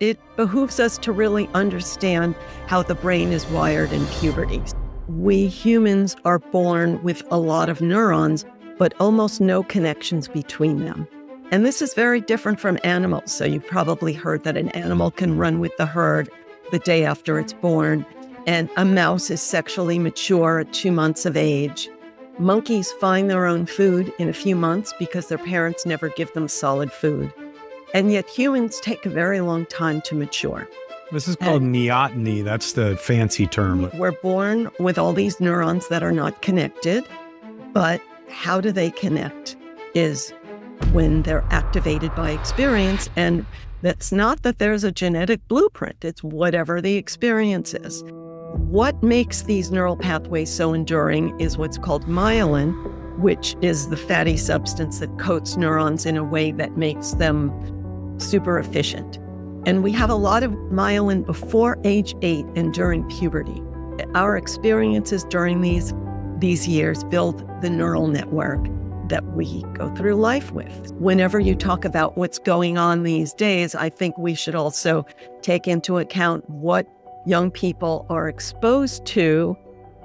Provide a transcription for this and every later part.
it behooves us to really understand how the brain is wired in puberty. We humans are born with a lot of neurons, but almost no connections between them. And this is very different from animals. So you've probably heard that an animal can run with the herd the day after it's born, and a mouse is sexually mature at 2 months of age. Monkeys find their own food in a few months because their parents never give them solid food. And yet humans take a very long time to mature. This is called neoteny. That's the fancy term. We're born with all these neurons that are not connected, but how do they connect is when they're activated by experience. And that's not that there's a genetic blueprint. It's whatever the experience is. What makes these neural pathways so enduring is what's called myelin, which is the fatty substance that coats neurons in a way that makes them super efficient. And we have a lot of myelin before age 8 and during puberty. Our experiences during these years build the neural network that we go through life with. Whenever you talk about what's going on these days, I think we should also take into account what young people are exposed to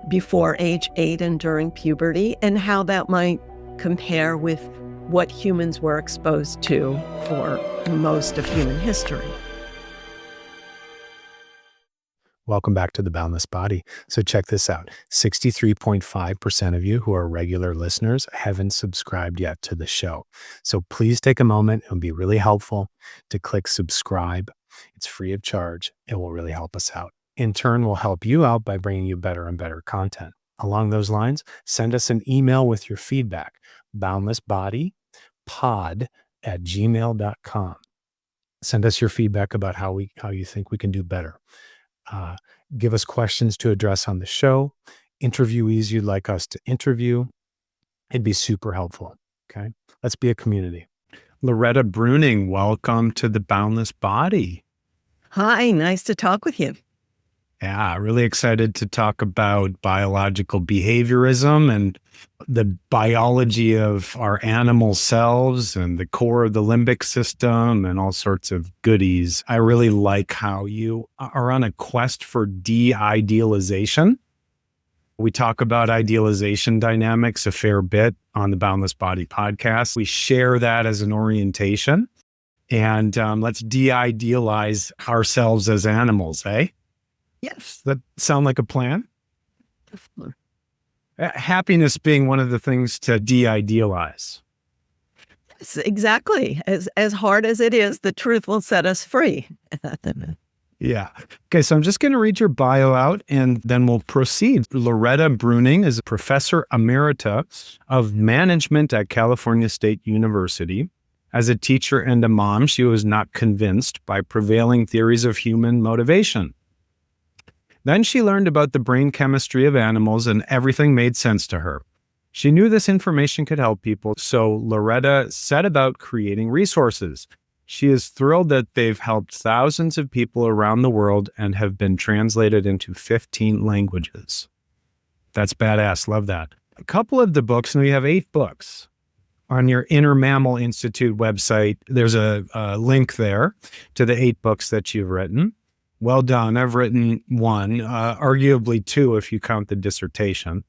before age 8 and during puberty, and how that might compare with what humans were exposed to for most of human history. Welcome back to The Boundless Body. So check this out. 63.5% of you who are regular listeners haven't subscribed yet to the show. So please take a moment. It would be really helpful to click subscribe. It's free of charge. It will really help us out. In turn, we'll help you out by bringing you better and better content. Along those lines, send us an email with your feedback, boundlessbodypod@gmail.com. Send us your feedback about how you think we can do better. Give us questions to address on the show, interviewees you'd like us to interview. It'd be super helpful. Okay. Let's be a community. Loretta Breuning, welcome to The Boundless Body. Hi, nice to talk with you. Yeah, really excited to talk about biological behaviorism and the biology of our animal selves and the core of the limbic system and all sorts of goodies. I really like how you are on a quest for de-idealization. We talk about idealization dynamics a fair bit on the Boundless Body podcast. We share that as an orientation, and let's de-idealize ourselves as animals, eh? Yes. That sound like a plan? Definitely. Happiness being one of the things to de-idealize. Yes, exactly. As hard as it is, the truth will set us free. Yeah. Okay, so I'm just going to read your bio out and then we'll proceed. Loretta Breuning is a professor emerita of management at California State University. As a teacher and a mom, she was not convinced by prevailing theories of human motivation. Then she learned about the brain chemistry of animals and everything made sense to her. She knew this information could help people, so Loretta set about creating resources. She is thrilled that they've helped thousands of people around the world and have been translated into 15 languages. That's badass. Love that. A couple of the books, and we have 8 books. On your Inner Mammal Institute website, there's a link there to the 8 books that you've written. Well done. I've written 1, arguably 2 if you count the dissertation.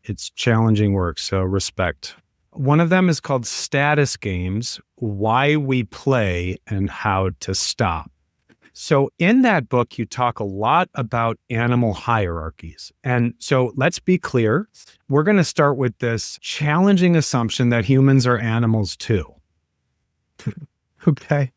It's challenging work, so respect. One of them is called Status Games, Why We Play and How to Stop. So in that book, you talk a lot about animal hierarchies. And so let's be clear. We're going to start with this challenging assumption that humans are animals too. Okay.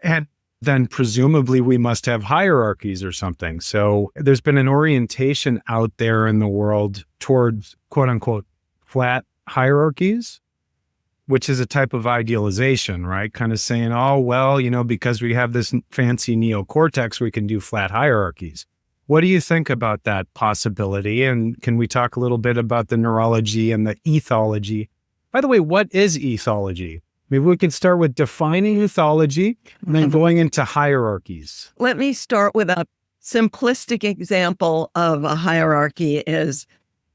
And then presumably we must have hierarchies or something. So there's been an orientation out there in the world towards quote unquote flat hierarchies, which is a type of idealization, right? Kind of saying, oh, well, because we have this fancy neocortex, we can do flat hierarchies. What do you think about that possibility? And can we talk a little bit about the neurology and the ethology? By the way, what is ethology? Maybe we could start with defining ethology and then going into hierarchies. Let me start with a simplistic example of a hierarchy is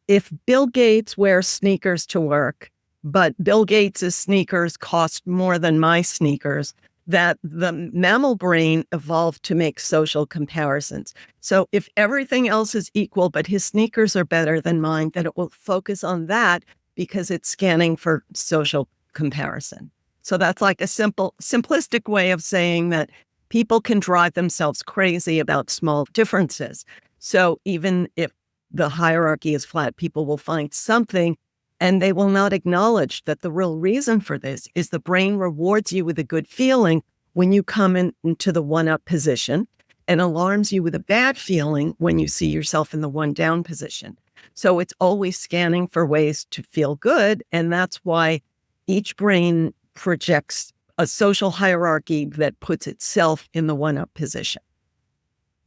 if Bill Gates wears sneakers to work, but Bill Gates's sneakers cost more than my sneakers, that the mammal brain evolved to make social comparisons. So if everything else is equal, but his sneakers are better than mine, then it will focus on that because it's scanning for social comparison. So that's like a simplistic way of saying that people can drive themselves crazy about small differences. So even if the hierarchy is flat, people will find something, and they will not acknowledge that the real reason for this is the brain rewards you with a good feeling when you come into the one-up position and alarms you with a bad feeling when you see yourself in the one-down position. So it's always scanning for ways to feel good, and that's why each brain projects a social hierarchy that puts itself in the one-up position.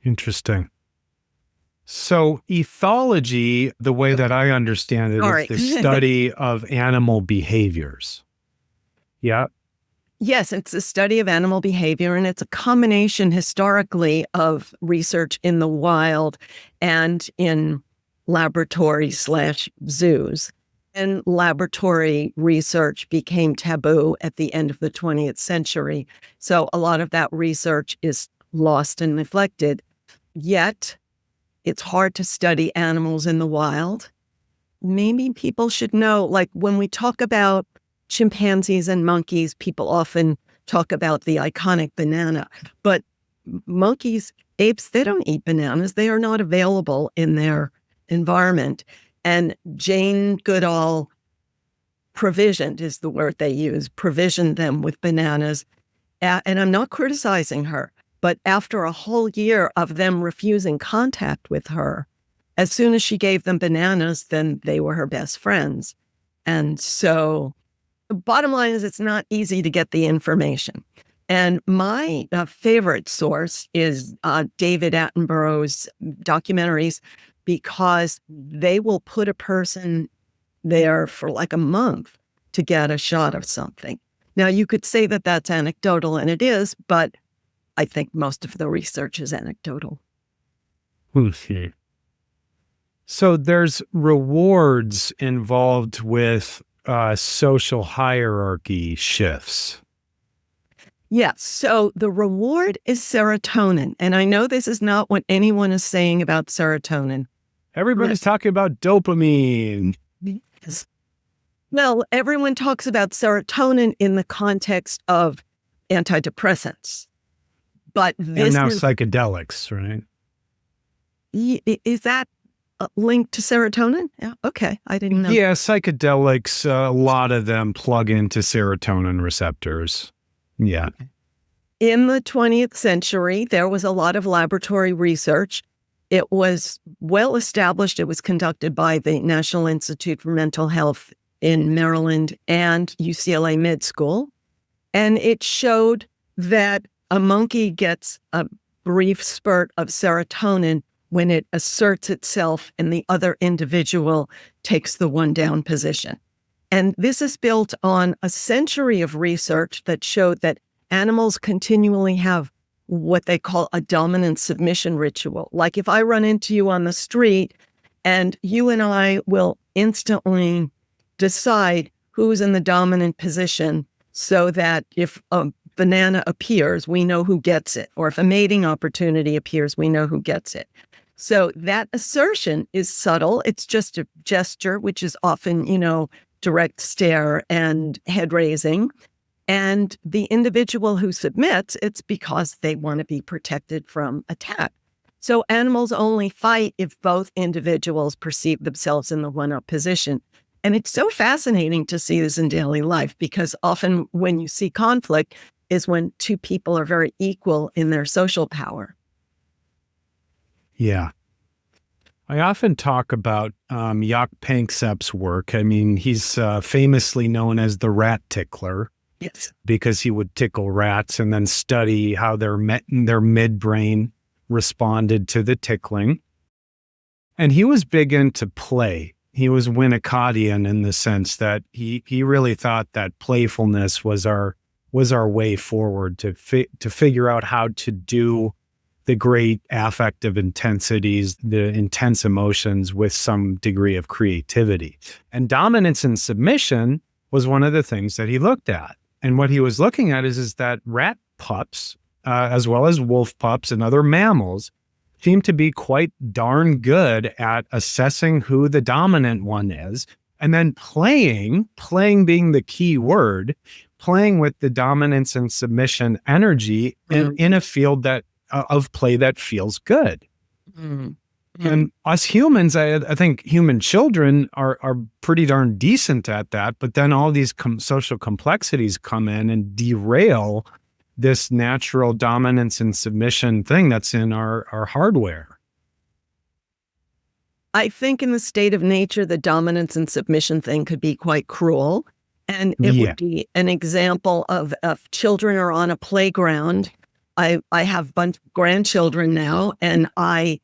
Interesting. So ethology, the way that I understand it, is the study of animal behaviors. Yeah. Yes, it's a study of animal behavior, and it's a combination historically of research in the wild and in laboratory/zoos. And laboratory research became taboo at the end of the 20th century. So a lot of that research is lost and neglected. Yet, it's hard to study animals in the wild. Maybe people should know, like when we talk about chimpanzees and monkeys, people often talk about the iconic banana. But monkeys, apes, they don't eat bananas. They are not available in their environment. And Jane Goodall provisioned is the word they use, provisioned them with bananas. And I'm not criticizing her. But after a whole year of them refusing contact with her, as soon as she gave them bananas, then they were her best friends. And so the bottom line is it's not easy to get the information. And my favorite source is David Attenborough's documentaries, because they will put a person there for like a month to get a shot of something. Now, you could say that that's anecdotal, and it is, but I think most of the research is anecdotal. So there's rewards involved with social hierarchy shifts. Yes. So the reward is serotonin. And I know this is not what anyone is saying about serotonin. Everybody's talking about dopamine. Yes. Well, everyone talks about serotonin in the context of antidepressants. But this and now psychedelics, right? Is that linked to serotonin? Yeah. Okay. I didn't know. Yeah, psychedelics, a lot of them plug into serotonin receptors. Yeah. In the 20th century, there was a lot of laboratory research. It was well established. It was conducted by the National Institute for Mental Health in Maryland and UCLA Med School. And it showed that a monkey gets a brief spurt of serotonin when it asserts itself and the other individual takes the one-down position. And this is built on a century of research that showed that animals continually have what they call a dominant submission ritual. Like if I run into you on the street and you and I will instantly decide who's in the dominant position so that if a banana appears, we know who gets it. Or if a mating opportunity appears, we know who gets it. So that assertion is subtle. It's just a gesture, which is often, direct stare and head raising. And the individual who submits, it's because they want to be protected from attack. So animals only fight if both individuals perceive themselves in the one-up position. And it's so fascinating to see this in daily life, because often when you see conflict is when two people are very equal in their social power. Yeah. I often talk about Jaak Panksepp's work. I mean, he's famously known as the rat tickler. Yes. Because he would tickle rats and then study how their midbrain responded to the tickling. And he was big into play. He was Winnicottian in the sense that he really thought that playfulness was our way forward to figure out how to do the great affective intensities, the intense emotions with some degree of creativity. And dominance and submission was one of the things that he looked at. And what he was looking at is that rat pups, as well as wolf pups and other mammals, seem to be quite darn good at assessing who the dominant one is, and then playing being the key word, playing with the dominance and submission energy in a field that of play that feels good. Mm. And us humans, I think human children are pretty darn decent at that, but then all these social complexities come in and derail this natural dominance and submission thing that's in our hardware. I think in the state of nature, the dominance and submission thing could be quite cruel. And it Yeah. would be an example of if children are on a playground. I have a bunch of grandchildren now, and I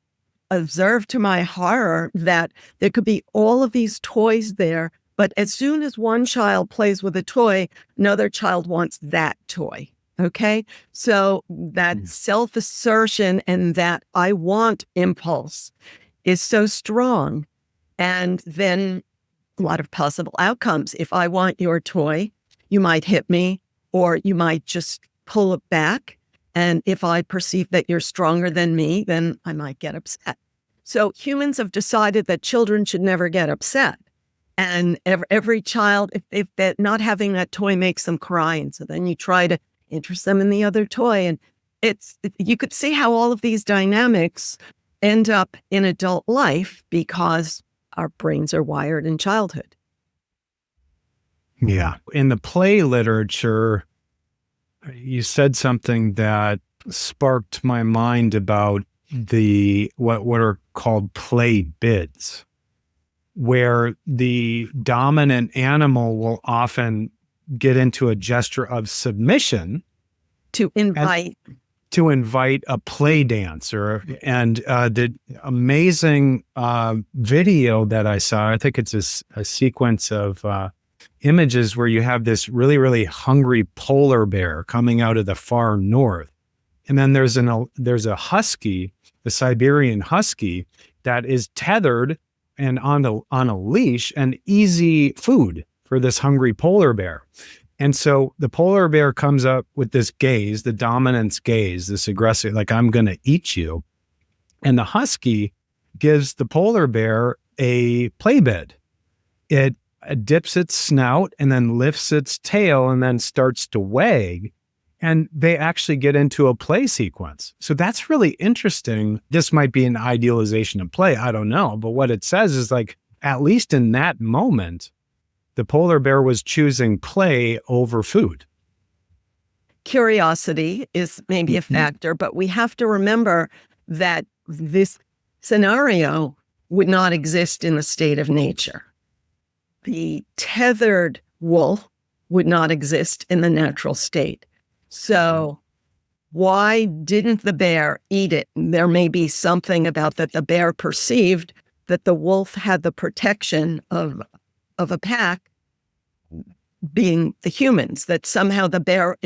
observe to my horror that there could be all of these toys there, but as soon as one child plays with a toy, another child wants that toy. Okay. So that self-assertion and that I want impulse is so strong. And then a lot of possible outcomes. If I want your toy, you might hit me, or you might just pull it back. And if I perceive that you're stronger than me, then I might get upset. So humans have decided that children should never get upset. And every child, if that not having that toy makes them cry, and so then you try to interest them in the other toy. And you could see how all of these dynamics end up in adult life because our brains are wired in childhood. Yeah. In the play literature, you said something that sparked my mind about what are called play bids, where the dominant animal will often get into a gesture of submission To invite. to invite a play dance. And the amazing video that I saw, I think it's a sequence of images where you have this really, really hungry polar bear coming out of the far north. And then there's a husky, the Siberian husky, that is tethered and on a leash and easy food for this hungry polar bear. And so the polar bear comes up with this gaze, the dominance gaze, this aggressive, like, I'm going to eat you. And the husky gives the polar bear a play bid. It dips its snout and then lifts its tail and then starts to wag. And they actually get into a play sequence. So that's really interesting. This might be an idealization of play. I don't know. But what it says is, like, at least in that moment, the polar bear was choosing play over food. Curiosity is maybe a factor, but we have to remember that this scenario would not exist in the state of nature. The tethered wolf would not exist in the natural state. So why didn't the bear eat it? There may be something about that the bear perceived that the wolf had the protection of a pack, being the humans, that somehow the bear,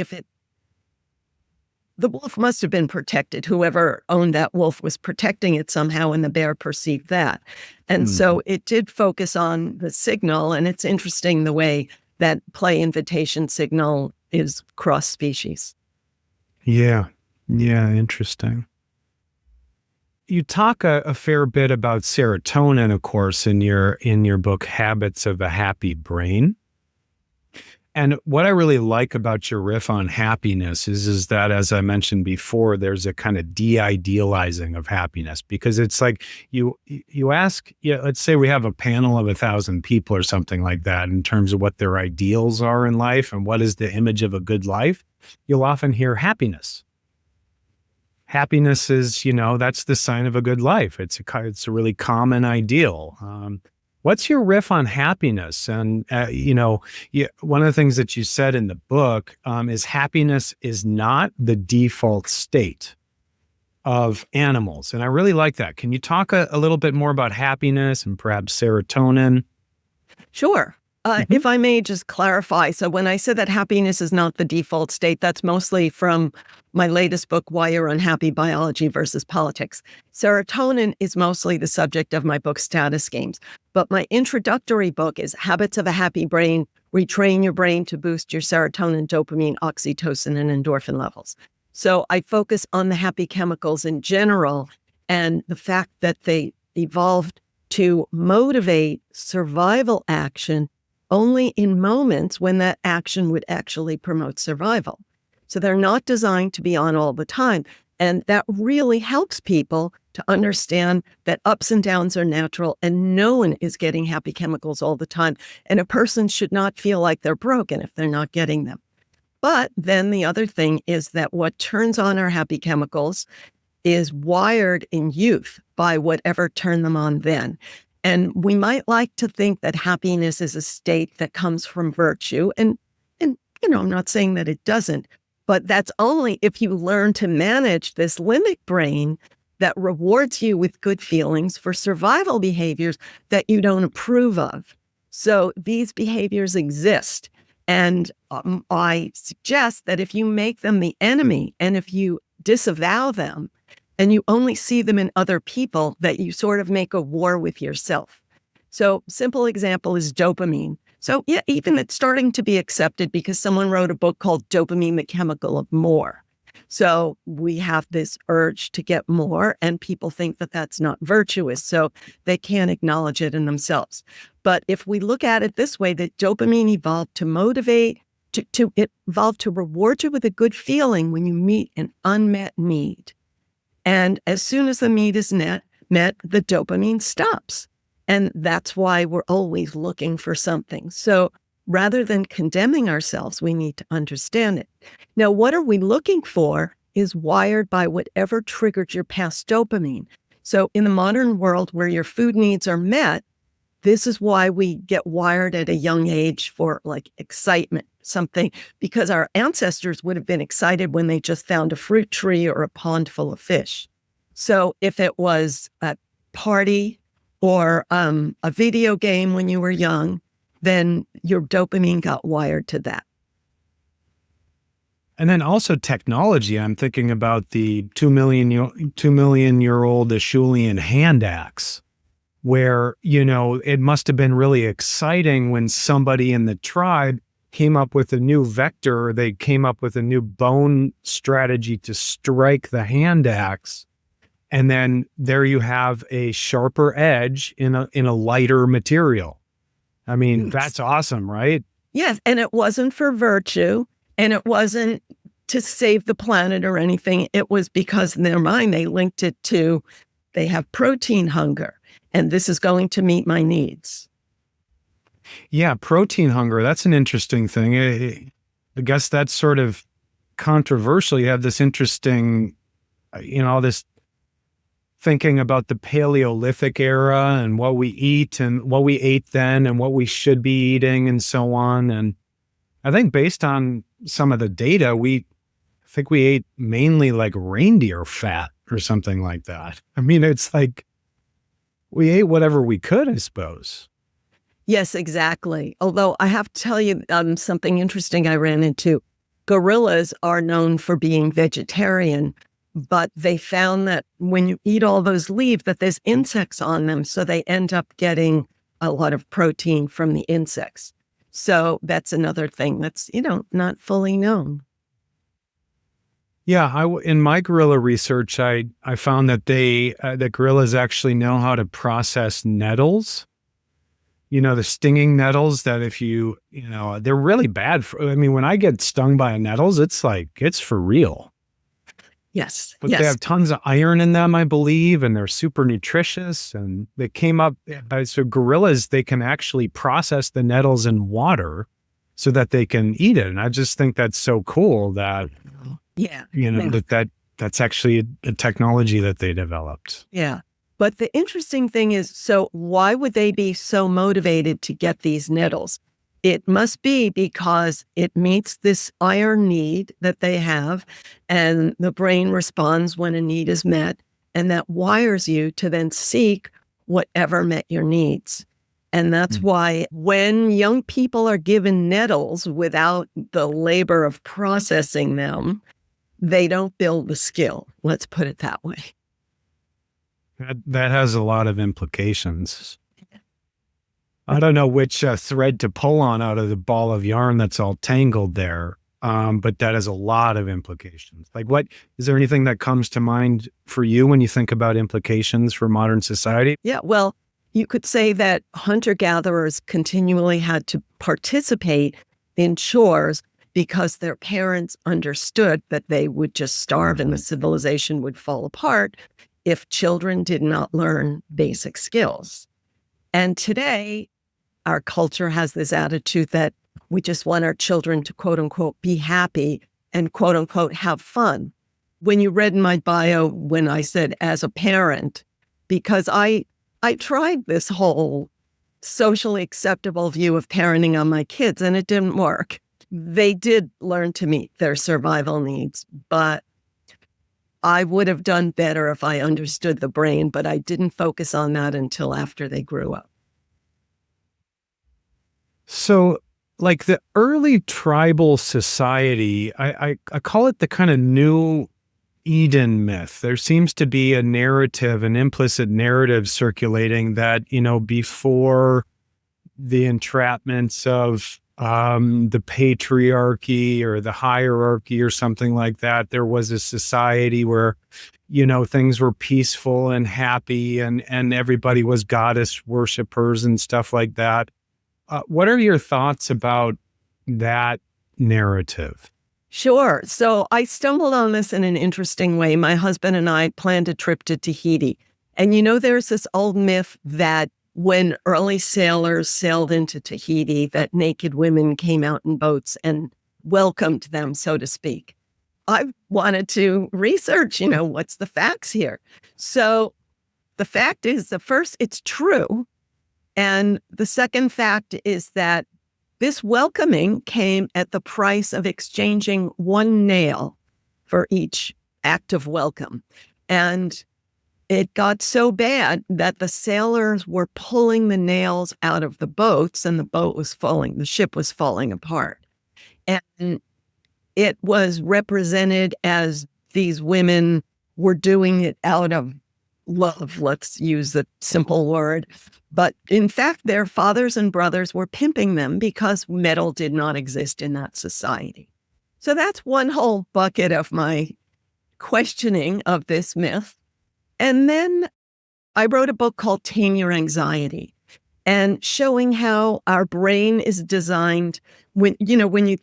the wolf must have been protected. Whoever owned that wolf was protecting it somehow, and the bear perceived that. And so it did focus on the signal, and it's interesting the way that play invitation signal is cross-species. Yeah. Yeah. Interesting. You talk a fair bit about serotonin, of course, in your book, Habits of a Happy Brain. And what I really like about your riff on happiness is that, as I mentioned before, there's a kind of de-idealizing of happiness, because it's like you ask, let's say we have a panel of 1,000 people or something like that in terms of what their ideals are in life and what is the image of a good life. You'll often hear happiness. Happiness is, that's the sign of a good life. It's a really common ideal. What's your riff on happiness? And, one of the things that you said in the book is happiness is not the default state of animals. And I really like that. Can you talk a little bit more about happiness and perhaps serotonin? Sure. If I may just clarify. So when I said that happiness is not the default state, that's mostly from my latest book, Why You're Unhappy: Biology versus Politics. Serotonin is mostly the subject of my book, Status Games. But my introductory book is Habits of a Happy Brain: retrain your brain to boost your serotonin, dopamine, oxytocin, and endorphin levels. So I focus on the happy chemicals in general and the fact that they evolved to motivate survival action only in moments when that action would actually promote survival. So they're not designed to be on all the time. And that really helps people to understand that ups and downs are natural and no one is getting happy chemicals all the time. And a person should not feel like they're broken if they're not getting them. But then the other thing is that what turns on our happy chemicals is wired in youth by whatever turned them on then. And we might like to think that happiness is a state that comes from virtue. And I'm not saying that it doesn't, but that's only if you learn to manage this limbic brain that rewards you with good feelings for survival behaviors that you don't approve of. So these behaviors exist. And I suggest that if you make them the enemy and if you disavow them and you only see them in other people, that you sort of make a war with yourself. So simple example is dopamine. So yeah, even it's starting to be accepted because someone wrote a book called Dopamine, the Chemical of More. So we have this urge to get more, and people think that that's not virtuous, so they can't acknowledge it in themselves. But if we look at it this way, that dopamine evolved to motivate, it evolved to reward you with a good feeling when you meet an unmet need. And as soon as the need is met, the dopamine stops. And that's why we're always looking for something. So rather than condemning ourselves, we need to understand it. Now, what are we looking for is wired by whatever triggered your past dopamine. So in the modern world where your food needs are met, this is why we get wired at a young age for like excitement, something, because our ancestors would have been excited when they just found a fruit tree or a pond full of fish. So if it was a party or a video game when you were young, then your dopamine got wired to that. And then also technology. I'm thinking about the 2 million year old Acheulean hand axe, where, it must have been really exciting when somebody in the tribe came up with a new vector, or they came up with a new bone strategy to strike the hand axe. And then there you have a sharper edge in a lighter material. I mean, that's awesome, right? Yes. And it wasn't for virtue, and it wasn't to save the planet or anything. It was because in their mind, they linked it to, they have protein hunger, and this is going to meet my needs. Yeah, protein hunger. That's an interesting thing. I guess that's sort of controversial. You have this interesting, all this thinking about the Paleolithic era and what we eat and what we ate then and what we should be eating and so on. And I think based on some of the data, I think we ate mainly like reindeer fat or something like that. I mean, it's like we ate whatever we could, I suppose. Yes, exactly. Although I have to tell you something interesting I ran into. Gorillas are known for being vegetarian, but they found that when you eat all those leaves, that there's insects on them. So they end up getting a lot of protein from the insects. So that's another thing that's, not fully known. Yeah, in my gorilla research, I found that that gorillas actually know how to process nettles. The stinging nettles that if they're really bad when I get stung by a nettles, it's for real. Yes. But yes. They have tons of iron in them, I believe, and they're super nutritious. And they came up, so gorillas, they can actually process the nettles in water so that they can eat it. And I just think that's so cool that, that's actually a technology that they developed. Yeah. But the interesting thing is, so why would they be so motivated to get these nettles? It must be because it meets this iron need that they have, and the brain responds when a need is met, and that wires you to then seek whatever met your needs. And that's why when young people are given nettles without the labor of processing them, they don't build the skill. Let's put it that way. That has a lot of implications. I don't know which thread to pull on out of the ball of yarn that's all tangled there. But that has a lot of implications. Like, what is there anything that comes to mind for you when you think about implications for modern society? Yeah, well, you could say that hunter-gatherers continually had to participate in chores because their parents understood that they would just starve and the civilization would fall apart if children did not learn basic skills. And today, our culture has this attitude that we just want our children to, quote unquote, be happy and, quote unquote, have fun. When you read my bio, when I said as a parent, because I tried this whole socially acceptable view of parenting on my kids, and it didn't work. They did learn to meet their survival needs, but I would have done better if I understood the brain, but I didn't focus on that until after they grew up. So, like the early tribal society, I call it the kind of new Eden myth. There seems to be a narrative, an implicit narrative circulating that, before the entrapments of the patriarchy or the hierarchy or something like that, there was a society where, things were peaceful and happy and everybody was goddess worshipers and stuff like that. What are your thoughts about that narrative? Sure. So I stumbled on this in an interesting way. My husband and I planned a trip to Tahiti. And there's this old myth that when early sailors sailed into Tahiti, that naked women came out in boats and welcomed them, so to speak. I wanted to research, what's the facts here? So the fact is, the first, it's true. And the second fact is that this welcoming came at the price of exchanging one nail for each act of welcome. And it got so bad that the sailors were pulling the nails out of the boats and the ship was falling apart. And it was represented as these women were doing it out of love, let's use the simple word. But in fact, their fathers and brothers were pimping them because metal did not exist in that society. So that's one whole bucket of my questioning of this myth. And then I wrote a book called Tame Your Anxiety, and showing how our brain is designed when you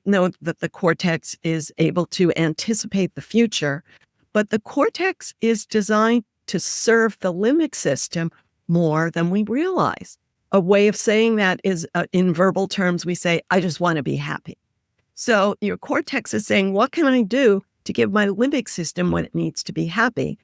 know that the cortex is able to anticipate the future, but the cortex is designed to serve the limbic system more than we realize. A way of saying that is in verbal terms, we say, I just want to be happy. So your cortex is saying, what can I do to give my limbic system what it needs to be happy?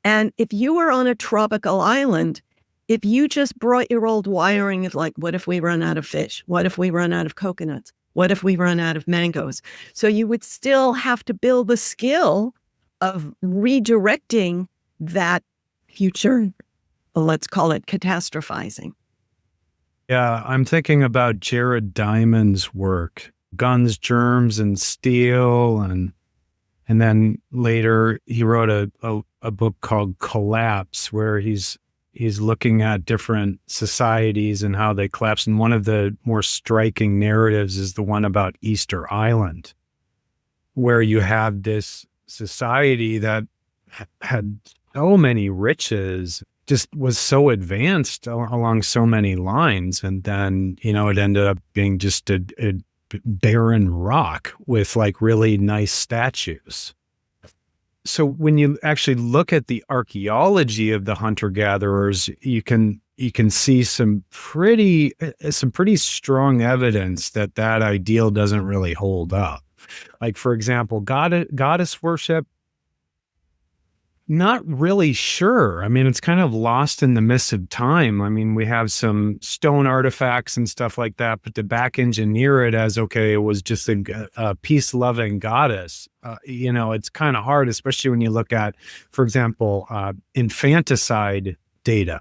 And if you were on a tropical island, if you just brought your old wiring of like, what if we run out of fish? What if we run out of coconuts? What if we run out of mangoes? So you would still have to build the skill of redirecting that future, let's call it catastrophizing. Yeah, I'm thinking about Jared Diamond's work, Guns, Germs, and Steel, and then later he wrote a book called Collapse, where he's looking at different societies and how they collapse. And one of the more striking narratives is the one about Easter Island, where you have this society that had so many riches, just was so advanced along so many lines. And then, it ended up being just a barren rock with like really nice statues. So when you actually look at the archaeology of the hunter-gatherers, you can see some pretty strong evidence that ideal doesn't really hold up. Like, for example, goddess worship, not really sure. I mean, it's kind of lost in the mists of time. I mean, we have some stone artifacts and stuff like that, but to back engineer it as, okay, it was just a peace-loving goddess, it's kind of hard, especially when you look at, for example, infanticide data.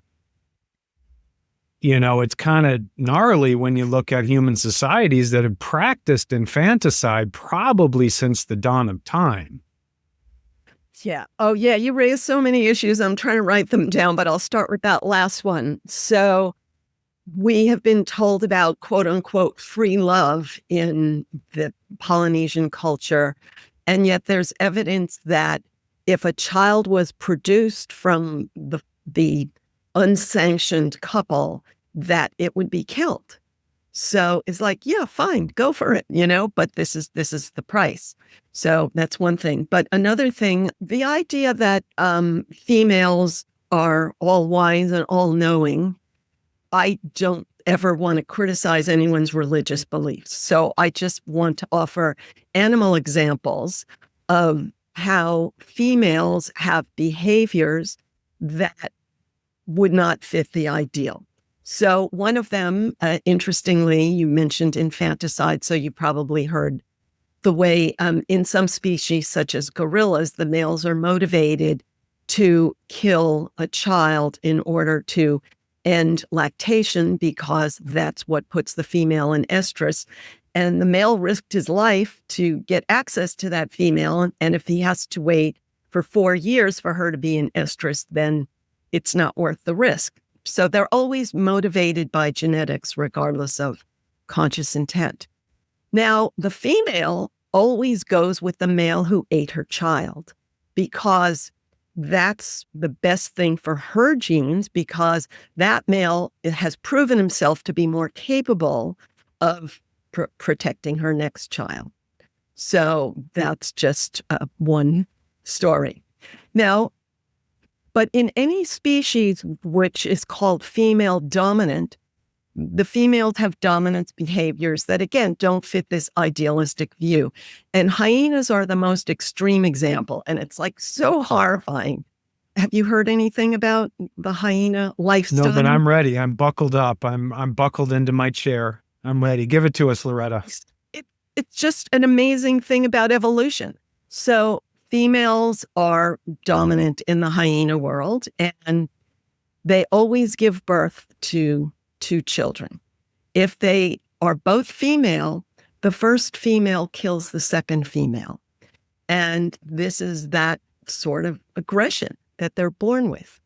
It's kind of gnarly when you look at human societies that have practiced infanticide probably since the dawn of time. Yeah. Oh, yeah. You raised so many issues. I'm trying to write them down, but I'll start with that last one. So we have been told about quote unquote free love in the Polynesian culture. And yet there's evidence that if a child was produced from the unsanctioned couple, that it would be killed. So it's like, yeah, fine, go for it, but this is the price. So that's one thing. But another thing, the idea that females are all wise and all knowing, I don't ever want to criticize anyone's religious beliefs. So I just want to offer animal examples of how females have behaviors that would not fit the ideal. So one of them, interestingly, you mentioned infanticide, so you probably heard the way in some species, such as gorillas, the males are motivated to kill a child in order to end lactation because that's what puts the female in estrus. And the male risked his life to get access to that female. And if he has to wait for 4 years for her to be in estrus, then it's not worth the risk. So they're always motivated by genetics, regardless of conscious intent. Now, the female always goes with the male who ate her child because that's the best thing for her genes, because that male has proven himself to be more capable of protecting her next child. So that's just one story. Now, but in any species which is called female dominant, the females have dominance behaviors that, again, don't fit this idealistic view. And hyenas are the most extreme example. And it's like so horrifying. Have you heard anything about the hyena lifestyle? No, but I'm ready. I'm buckled up. I'm buckled into my chair. I'm ready. Give it to us, Loretta. It's just an amazing thing about evolution. So females are dominant in the hyena world, and they always give birth to 2 children. If they are both female, the first female kills the second female. And this is that sort of aggression that they're born with.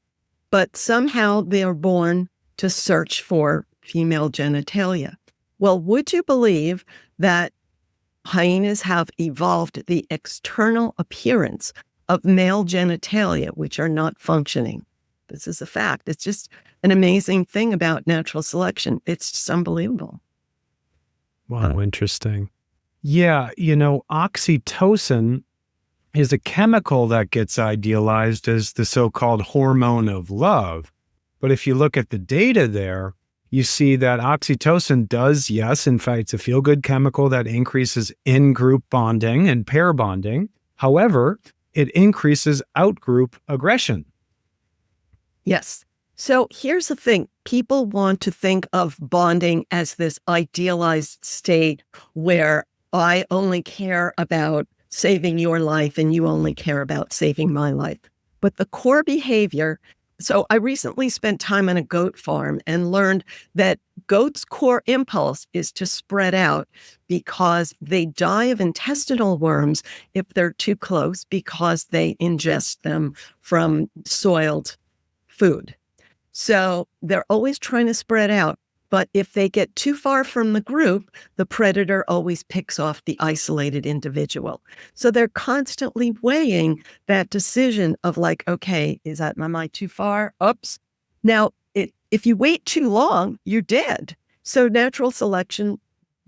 But somehow they are born to search for female genitalia. Well, would you believe that hyenas have evolved the external appearance of male genitalia, which are not functioning? This is a fact. It's just an amazing thing about natural selection. It's just unbelievable. Wow, interesting. Yeah, oxytocin is a chemical that gets idealized as the so-called hormone of love. But if you look at the data there, you see that oxytocin does, yes, in fact, it's a feel-good chemical that increases in-group bonding and pair bonding. However, it increases out-group aggression. Yes. So here's the thing. People want to think of bonding as this idealized state where I only care about saving your life and you only care about saving my life. But the core behavior, so I recently spent time on a goat farm and learned that goats' core impulse is to spread out because they die of intestinal worms if they're too close because they ingest them from soiled food. So they're always trying to spread out. But if they get too far from the group, the predator always picks off the isolated individual. So they're constantly weighing that decision of like, okay, am I too far? Oops. Now, if you wait too long, you're dead. So natural selection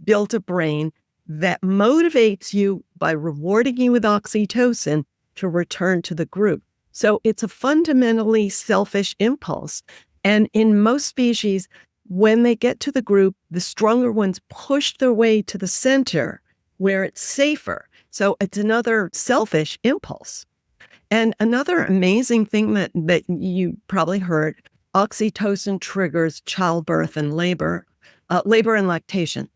built a brain that motivates you by rewarding you with oxytocin to return to the group. So it's a fundamentally selfish impulse. And in most species, when they get to the group, the stronger ones push their way to the center where it's safer. So it's another selfish impulse. And another amazing thing that you probably heard, oxytocin triggers childbirth and labor and lactation.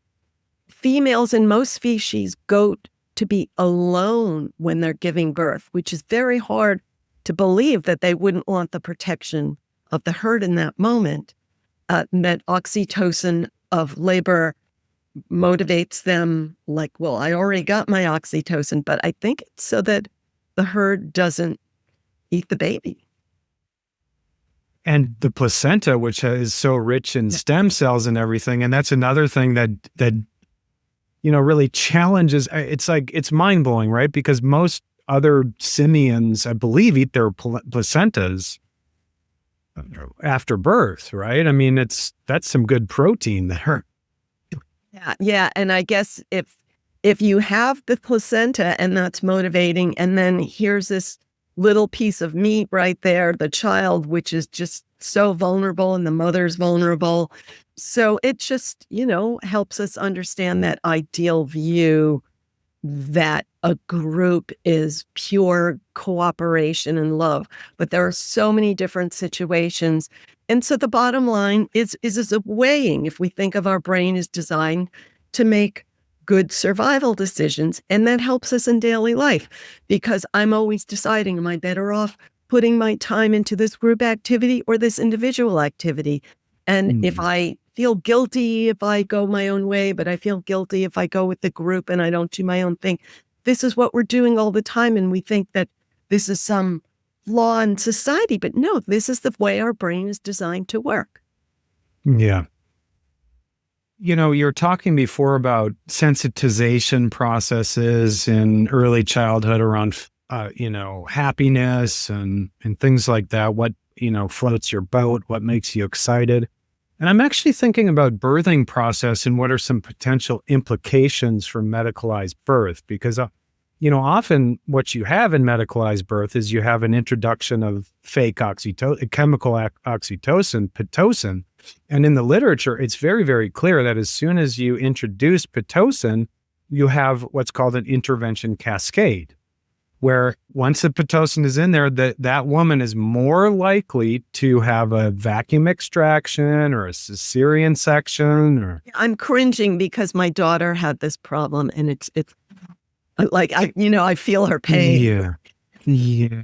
Females in most species go to be alone when they're giving birth, which is very hard to believe that they wouldn't want the protection of the herd in that moment. That oxytocin of labor motivates them like, well, I already got my oxytocin, but I think it's so that the herd doesn't eat the baby. and the placenta, which is so rich in stem cells and everything. And that's another thing that really challenges. It's mind blowing, right? Because most other simians, I believe, eat their placentas after birth, right? I mean, that's some good protein there. Yeah. And I guess if you have the placenta and that's motivating, and then here's this little piece of meat right there, the child, which is just so vulnerable, and the mother's vulnerable. So it just, helps us understand that ideal view that a group is pure cooperation and love. But there are so many different situations. And so the bottom line is a weighing. If we think of our brain as designed to make good survival decisions, and that helps us in daily life, because I'm always deciding, am I better off putting my time into this group activity or this individual activity? And if I feel guilty if I go my own way, but I feel guilty if I go with the group and I don't do my own thing, this is what we're doing all the time. And we think that this is some flaw in society, but no, this is the way our brain is designed to work. Yeah. You're talking before about sensitization processes in early childhood around, happiness and things like that. What, floats your boat, what makes you excited. And I'm actually thinking about birthing process and what are some potential implications for medicalized birth, because, often what you have in medicalized birth is you have an introduction of fake chemical oxytocin, Pitocin. And in the literature, it's very, very clear that as soon as you introduce Pitocin, you have what's called an intervention cascade, where once the Pitocin is in there, that woman is more likely to have a vacuum extraction or a cesarean section. I'm cringing because my daughter had this problem, and it's like, I feel her pain. Yeah.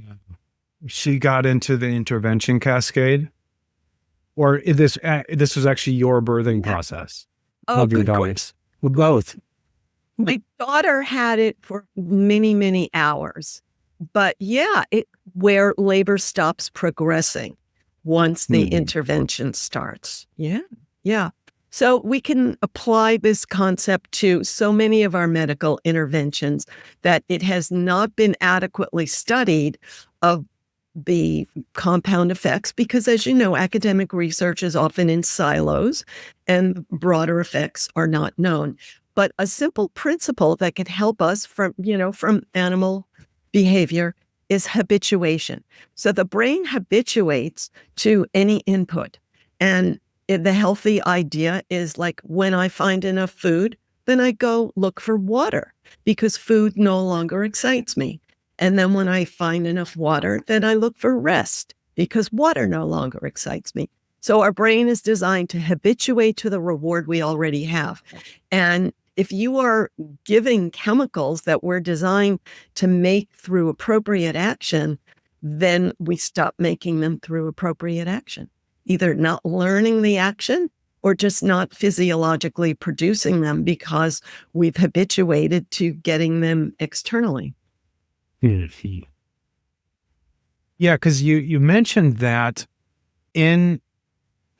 She got into the intervention cascade. Or this was actually your birthing process of your daughters? Well, both. My daughter had it for many, many hours. But where labor stops progressing once the intervention starts. Yeah. So we can apply this concept to so many of our medical interventions that it has not been adequately studied of the compound effects, because as you know, academic research is often in silos and broader effects are not known. But a simple principle that could help us from animal behavior is habituation. So the brain habituates to any input. And the healthy idea is like, when I find enough food, then I go look for water, because food no longer excites me. And then when I find enough water, then I look for rest, because water no longer excites me. So our brain is designed to habituate to the reward we already have. And if you are giving chemicals that were designed to make through appropriate action, then we stop making them through appropriate action, either not learning the action or just not physiologically producing them because we've habituated to getting them externally. Yeah, because you mentioned that in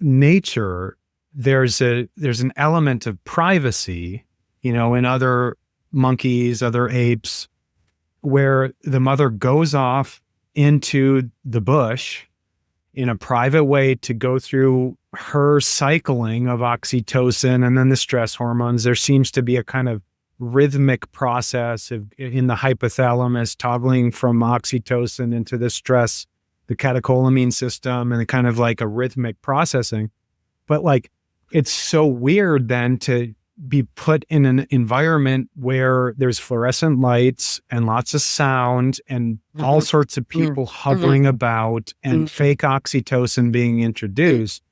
nature, there's an element of privacy, in other monkeys, other apes, where the mother goes off into the bush in a private way to go through her cycling of oxytocin and then the stress hormones. There seems to be a kind of rhythmic process in the hypothalamus, toggling from oxytocin into the stress, the catecholamine system, and kind of like a rhythmic processing. But like, it's so weird then to be put in an environment where there's fluorescent lights and lots of sound and all sorts of people hovering about and fake oxytocin being introduced.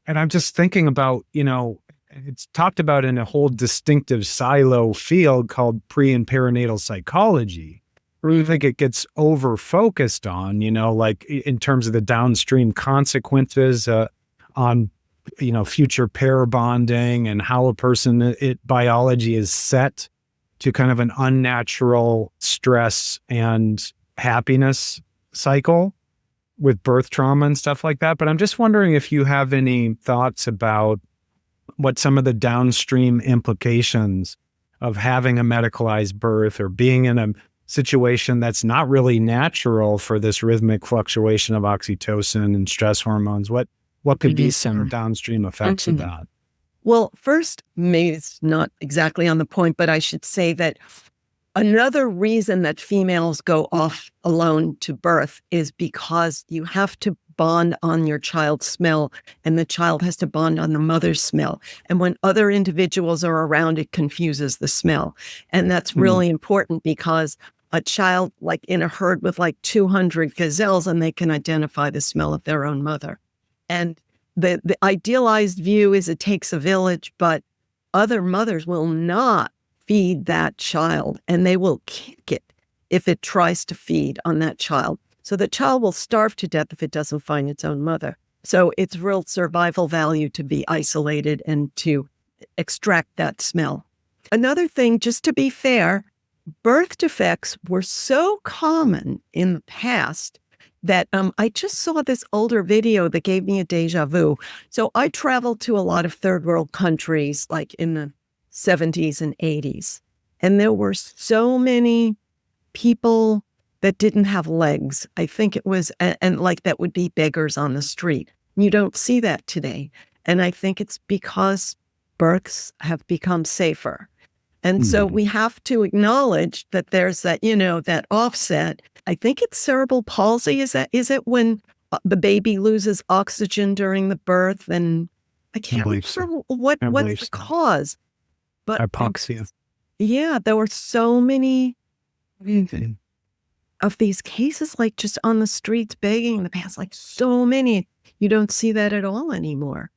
And I'm just thinking about, it's talked about in a whole distinctive silo field called pre and perinatal psychology. I think it gets over focused on, like in terms of the downstream consequences on, future pair bonding and how a person, biology is set to kind of an unnatural stress and happiness cycle. with birth trauma and stuff like that. But I'm just wondering if you have any thoughts about what some of the downstream implications of having a medicalized birth or being in a situation that's not really natural for this rhythmic fluctuation of oxytocin and stress hormones. What could be some downstream effects of that? Well, first, maybe it's not exactly on the point, but I should say that another reason that females go off alone to birth is because you have to bond on your child's smell, and the child has to bond on the mother's smell. And when other individuals are around, it confuses the smell. And that's really important because a child, like in a herd with like 200 gazelles, and they can identify the smell of their own mother. And the idealized view is it takes a village, but other mothers will not feed that child, and they will kick it if it tries to feed on that child. So the child will starve to death if it doesn't find its own mother. So it's real survival value to be isolated and to extract that smell. Another thing, just to be fair, birth defects were so common in the past that I just saw this older video that gave me a deja vu. So I traveled to a lot of third world countries, like in the 70s and 80s. And there were so many people that didn't have legs. I think it was, and like that would be beggars on the street. You don't see that today. And I think it's because births have become safer. And so we have to acknowledge that there's that, that offset. I think it's cerebral palsy. Is it when the baby loses oxygen during the birth? And I can't remember what's the cause. But hypoxia. Yeah, there were so many of these cases, like just on the streets begging in the past, like so many. You don't see that at all anymore.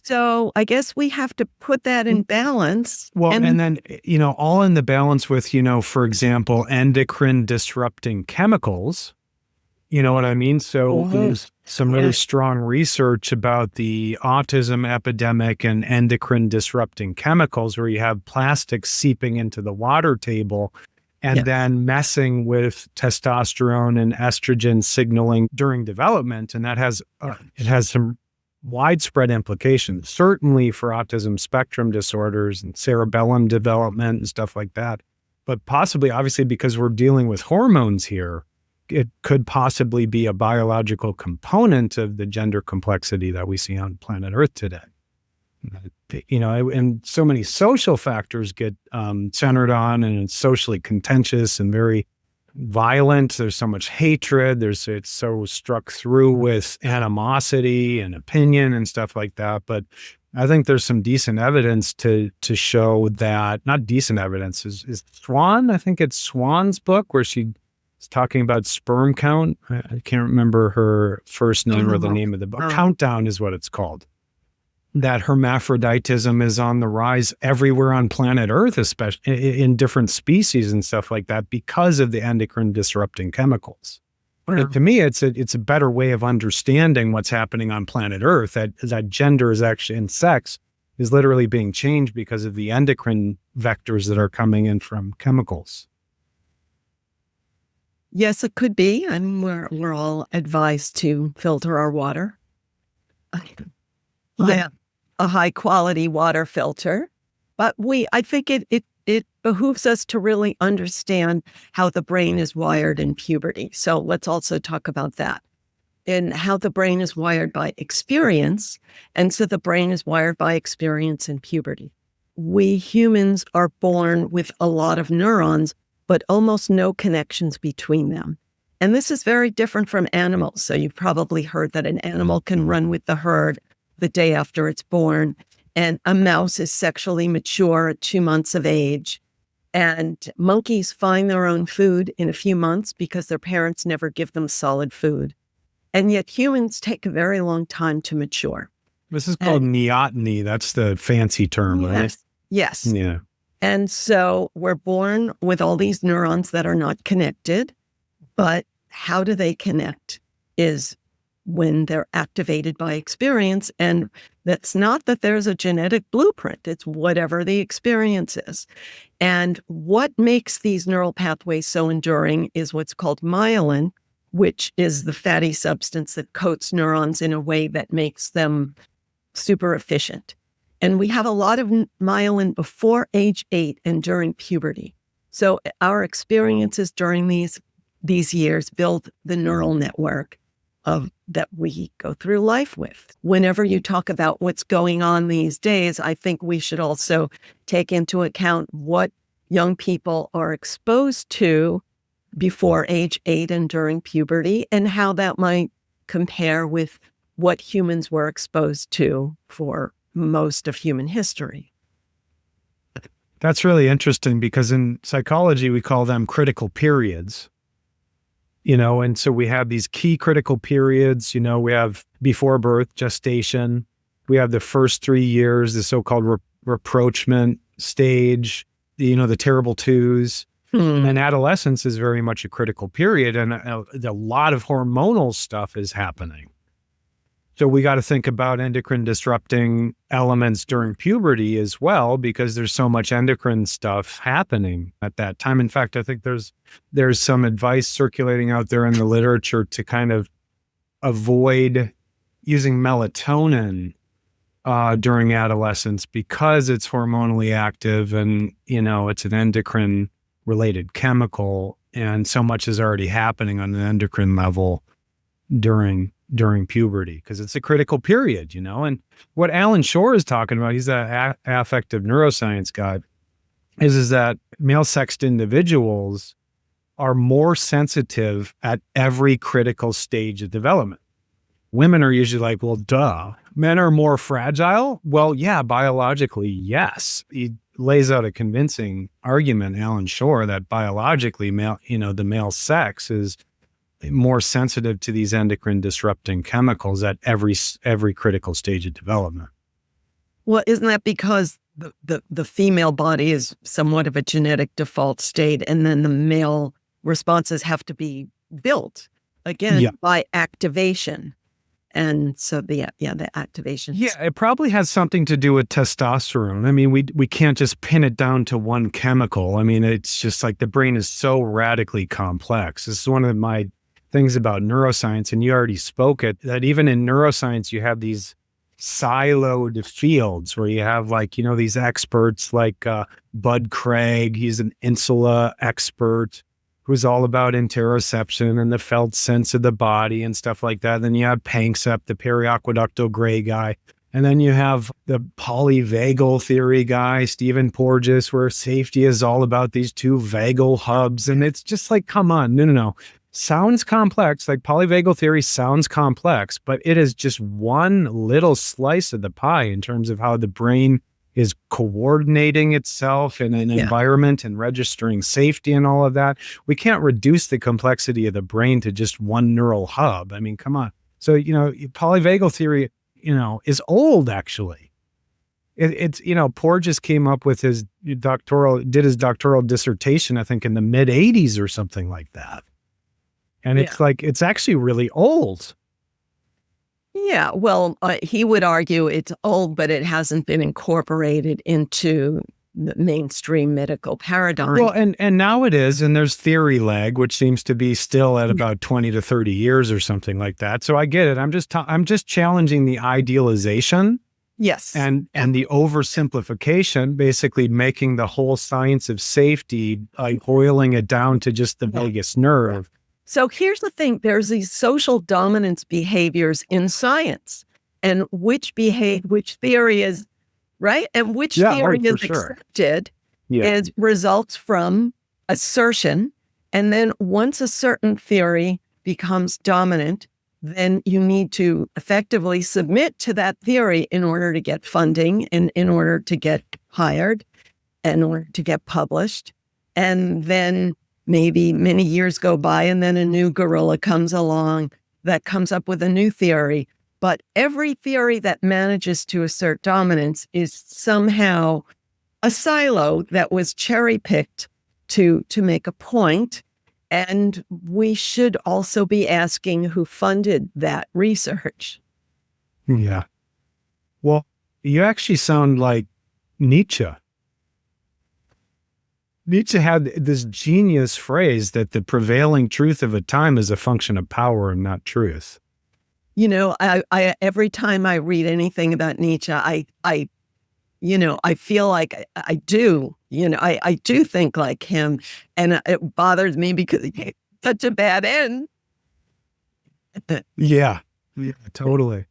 So I guess we have to put that in balance. Well, and then, all in the balance with, for example, endocrine disrupting chemicals. You know what I mean? So there's some really strong research about the autism epidemic and endocrine disrupting chemicals, where you have plastics seeping into the water table and then messing with testosterone and estrogen signaling during development. And that has some widespread implications, certainly for autism spectrum disorders and cerebellum development and stuff like that. But possibly, obviously, because we're dealing with hormones here, it could possibly be a biological component of the gender complexity that we see on planet Earth today. And so many social factors get centered on, and it's socially contentious and very violent. There's so much hatred. It's so struck through with animosity and opinion and stuff like that. But I think there's some decent evidence to show that, not decent evidence, is Swan. I think it's Swan's book where she is talking about sperm count. I can't remember her first name or the name of the book. Countdown is what it's called. That hermaphroditism is on the rise everywhere on planet Earth, especially in different species and stuff like that, because of the endocrine disrupting chemicals. And to me, it's a better way of understanding what's happening on planet Earth, that gender is actually, and sex is literally being changed because of the endocrine vectors that are coming in from chemicals. Yes, it could be. And we're all advised to filter our water. A high quality water filter. But I think it behooves us to really understand how the brain is wired in puberty. So let's also talk about that, and how the brain is wired by experience. And so the brain is wired by experience in puberty. We humans are born with a lot of neurons, but almost no connections between them. And this is very different from animals. So you've probably heard that an animal can run with the herd the day after it's born, and a mouse is sexually mature at 2 months of age. And monkeys find their own food in a few months because their parents never give them solid food. And yet humans take a very long time to mature. This is called neoteny. That's the fancy term, right? Yes. Yeah. And so we're born with all these neurons that are not connected, but how do they connect is when they're activated by experience. And that's not that there's a genetic blueprint. It's whatever the experience is. And what makes these neural pathways so enduring is what's called myelin, which is the fatty substance that coats neurons in a way that makes them super efficient. And we have a lot of myelin before age 8 and during puberty. So our experiences during these years build the neural network of that we go through life with. Whenever you talk about what's going on these days, I think we should also take into account what young people are exposed to before age 8 and during puberty, and how that might compare with what humans were exposed to for most of human history. That's really interesting because in psychology, we call them critical periods. And so we have these key critical periods. We have before birth, gestation. We have the first 3 years, the so-called rapprochement stage, the terrible twos. And adolescence is very much a critical period, and a lot of hormonal stuff is happening. So we got to think about endocrine disrupting elements during puberty as well, because there's so much endocrine stuff happening at that time. In fact, I think there's some advice circulating out there in the literature to kind of avoid using melatonin during adolescence because it's hormonally active and, it's an endocrine related chemical, and so much is already happening on an endocrine level during puberty because it's a critical period, and what Alan Shore is talking about, he's an affective neuroscience guy, is that male sexed individuals are more sensitive at every critical stage of development. Women are usually like, well, duh. Men are more fragile. Well, yeah, biologically, yes. He lays out a convincing argument, Alan Shore, that biologically, the male sex is more sensitive to these endocrine disrupting chemicals at every critical stage of development. Well, isn't that because the female body is somewhat of a genetic default state, and then the male responses have to be built again by activation? And so the activation. Yeah, it probably has something to do with testosterone. I mean, we can't just pin it down to one chemical. I mean, it's just like the brain is so radically complex. This is one of my things about neuroscience, and you already spoke it, that even in neuroscience, you have these siloed fields where you have these experts like Bud Craig. He's an insula expert who's all about interoception and the felt sense of the body and stuff like that. Then you have Panksepp, the periaqueductal gray guy. And then you have the polyvagal theory guy, Stephen Porges, where safety is all about these two vagal hubs. And it's just like, come on, no. Sounds complex, like polyvagal theory sounds complex, but it is just one little slice of the pie in terms of how the brain is coordinating itself in an environment and registering safety and all of that. We can't reduce the complexity of the brain to just one neural hub. I mean, come on. So, polyvagal theory, is old actually. It's Porges came up with his doctoral dissertation, I think in the mid 80s or something like that. And it's actually really old. Yeah, well, he would argue it's old, but it hasn't been incorporated into the mainstream medical paradigm. Well, and now it is, and there's theory lag, which seems to be still at about 20 to 30 years or something like that. So I get it. I'm just challenging the idealization. Yes. And the oversimplification, basically making the whole science of safety, boiling it down to just the vagus nerve. So here's the thing. There's these social dominance behaviors in science, and which theory is right and which theory is accepted is results from assertion. And then once a certain theory becomes dominant, then you need to effectively submit to that theory in order to get funding and in order to get hired, in order to get published. And then maybe many years go by and then a new gorilla comes along that comes up with a new theory. But every theory that manages to assert dominance is somehow a silo that was cherry-picked to make a point. And we should also be asking who funded that research. Yeah. Well, you actually sound like Nietzsche. Nietzsche had this genius phrase that the prevailing truth of a time is a function of power and not truth. I every time I read anything about Nietzsche, I feel like I do, I do think like him, and it bothers me because he had such a bad end. Yeah, totally.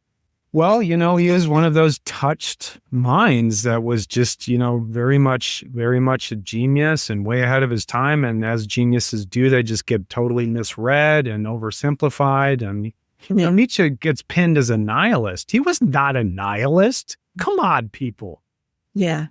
Well, he is one of those touched minds that was just, very much a genius and way ahead of his time. And as geniuses do, they just get totally misread and oversimplified. And, Nietzsche gets pinned as a nihilist. He was not a nihilist. Come on, people. Yeah.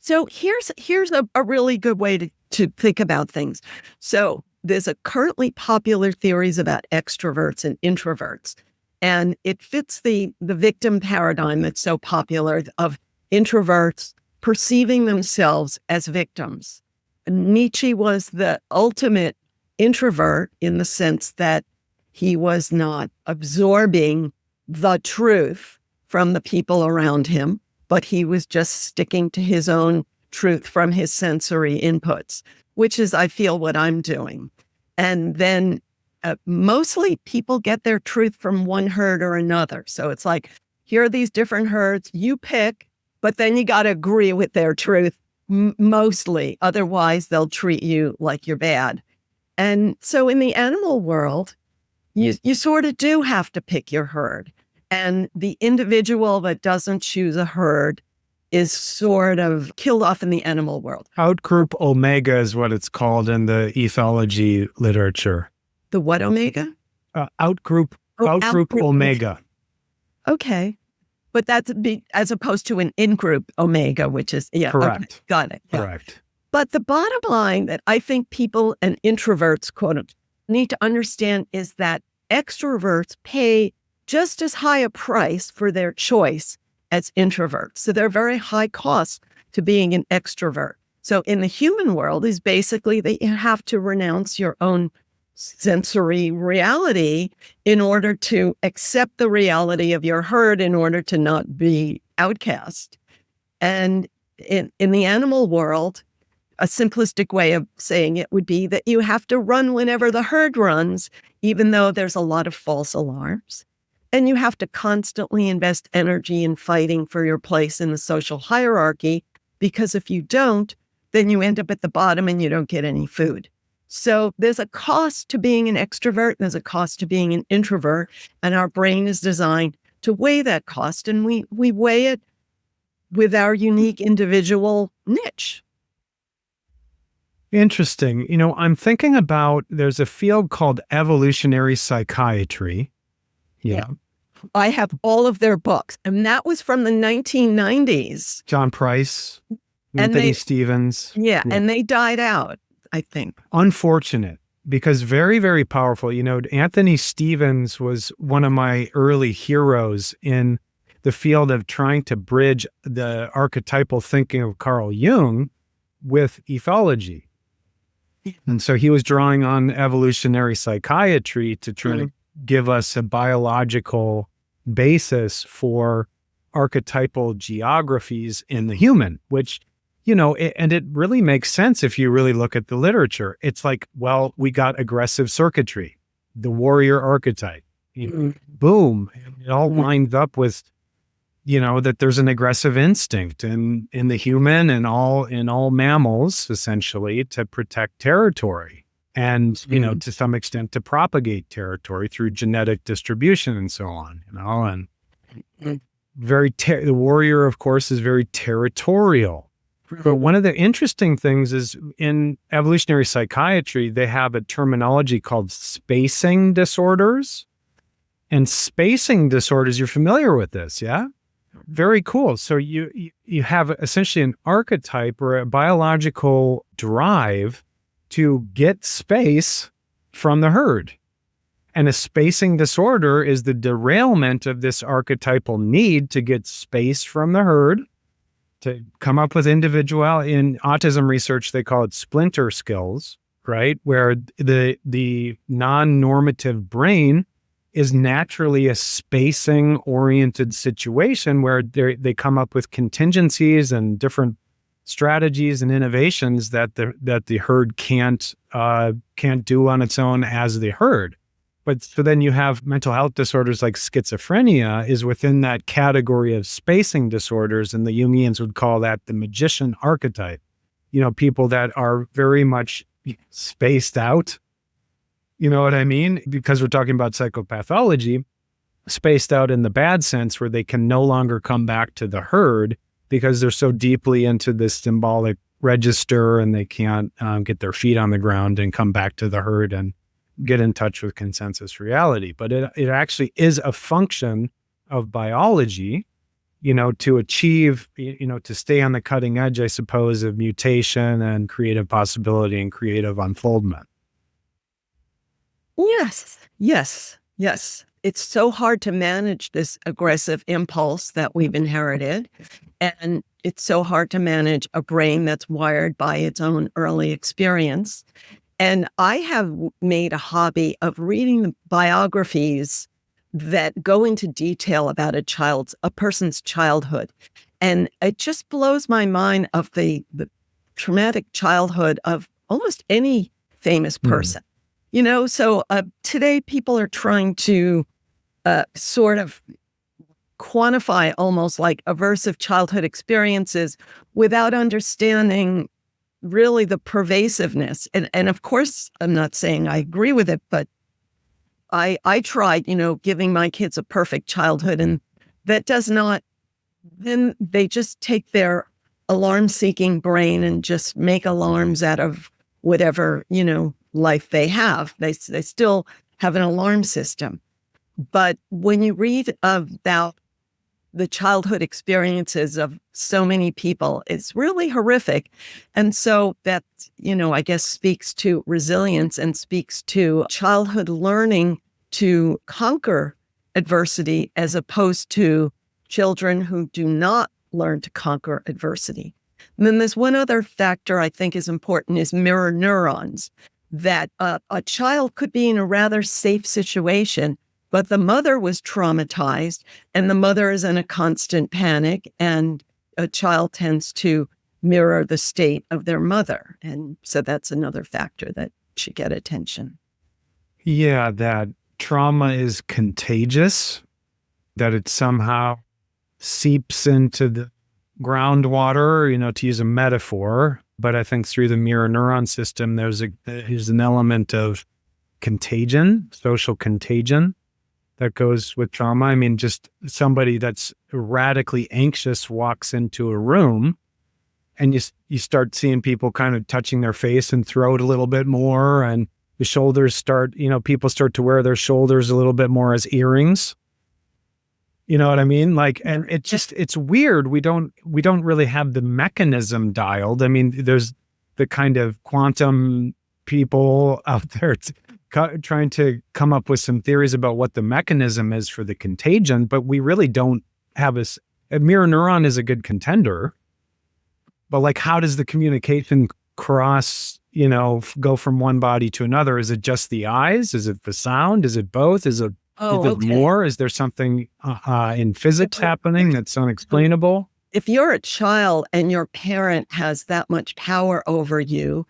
So here's a really good way to think about things. So there's a currently popular theories about extroverts and introverts. And it fits the victim paradigm that's so popular of introverts perceiving themselves as victims. Nietzsche was the ultimate introvert in the sense that he was not absorbing the truth from the people around him, but he was just sticking to his own truth from his sensory inputs, which is, I feel, what I'm doing. And then mostly people get their truth from one herd or another. So it's like, here are these different herds, you pick, but then you got to agree with their truth mostly. Otherwise, they'll treat you like you're bad. And so in the animal world, you sort of do have to pick your herd. And the individual that doesn't choose a herd is sort of killed off in the animal world. Outgroup omega is what it's called in the ethology literature. The what omega? Outgroup omega. Okay. But that's as opposed to an in-group omega, which is, correct. Okay, got it. Yeah. Correct. But the bottom line that I think people and introverts, quote, need to understand is that extroverts pay just as high a price for their choice as introverts. So they're very high cost to being an extrovert. So in the human world is basically that you have to renounce your own sensory reality in order to accept the reality of your herd, in order to not be outcast. And in the animal world, a simplistic way of saying it would be that you have to run whenever the herd runs, even though there's a lot of false alarms. And you have to constantly invest energy in fighting for your place in the social hierarchy, because if you don't, then you end up at the bottom and you don't get any food. So there's a cost to being an extrovert, there's a cost to being an introvert, and our brain is designed to weigh that cost, and we weigh it with our unique individual niche. Interesting. I'm thinking about, there's a field called evolutionary psychiatry. Yeah. I have all of their books, and that was from the 1990s. John Price, Anthony Stevens. Yeah, and they died out, I think. Unfortunate, because very, very powerful. Anthony Stevens was one of my early heroes in the field of trying to bridge the archetypal thinking of Carl Jung with ethology. And so he was drawing on evolutionary psychiatry to try to give us a biological basis for archetypal geographies in the human, which, and it really makes sense if you really look at the literature. It's like, well, we got aggressive circuitry, the warrior archetype, boom, it all lines up with, that there's an aggressive instinct in the human and in all mammals, essentially, to protect territory. And, to some extent, to propagate territory through genetic distribution and so on, and the warrior, of course, is very territorial. But one of the interesting things is in evolutionary psychiatry, they have a terminology called spacing disorders. And spacing disorders, you're familiar with this, yeah? Very cool. So you have essentially an archetype or a biological drive to get space from the herd. And a spacing disorder is the derailment of this archetypal need to get space from the herd, to come up with individual. In autism research, they call it splinter skills, right? Where the non-normative brain is naturally a spacing-oriented situation where they come up with contingencies and different strategies and innovations that the herd can't do on its own as the herd. But so then you have mental health disorders like schizophrenia is within that category of spacing disorders, and the Jungians would call that the magician archetype. People that are very much spaced out. You know what I mean? Because we're talking about psychopathology, spaced out in the bad sense, where they can no longer come back to the herd because they're so deeply into this symbolic register, and they can't get their feet on the ground and come back to the herd and get in touch with consensus reality. But it actually is a function of biology, to achieve, to stay on the cutting edge, I suppose, of mutation and creative possibility and creative unfoldment. Yes, yes, yes. It's so hard to manage this aggressive impulse that we've inherited. And it's so hard to manage a brain that's wired by its own early experience. And I have made a hobby of reading the biographies that go into detail about a person's childhood. And it just blows my mind of the traumatic childhood of almost any famous person. So today people are trying to sort of quantify almost like aversive childhood experiences without understanding really the pervasiveness. And of course, I'm not saying I agree with it, but I tried, giving my kids a perfect childhood, and that does not, then they just take their alarm-seeking brain and just make alarms out of whatever, life they have. They still have an alarm system. But when you read about the childhood experiences of so many people, it's really horrific. And so that, I guess speaks to resilience and speaks to childhood learning to conquer adversity as opposed to children who do not learn to conquer adversity. And then there's one other factor I think is important is mirror neurons, that a child could be in a rather safe situation, but the mother was traumatized and the mother is in a constant panic, and a child tends to mirror the state of their mother. And so that's another factor that should get attention. Yeah, that trauma is contagious, that it somehow seeps into the groundwater, to use a metaphor. But I think through the mirror neuron system, there's an element of contagion, social contagion, that goes with trauma. I mean, just somebody that's radically anxious walks into a room and you start seeing people kind of touching their face and throat a little bit more, and the shoulders start, people start to wear their shoulders a little bit more as earrings. You know what I mean? And it's weird. We don't really have the mechanism dialed. I mean, there's the kind of quantum people out there trying to come up with some theories about what the mechanism is for the contagion, but we really don't have a mirror neuron is a good contender, but how does the communication cross, go from one body to another? Is it just the eyes? Is it the sound? Is it both? Is it more? Is there something in physics happening that's unexplainable? If you're a child and your parent has that much power over you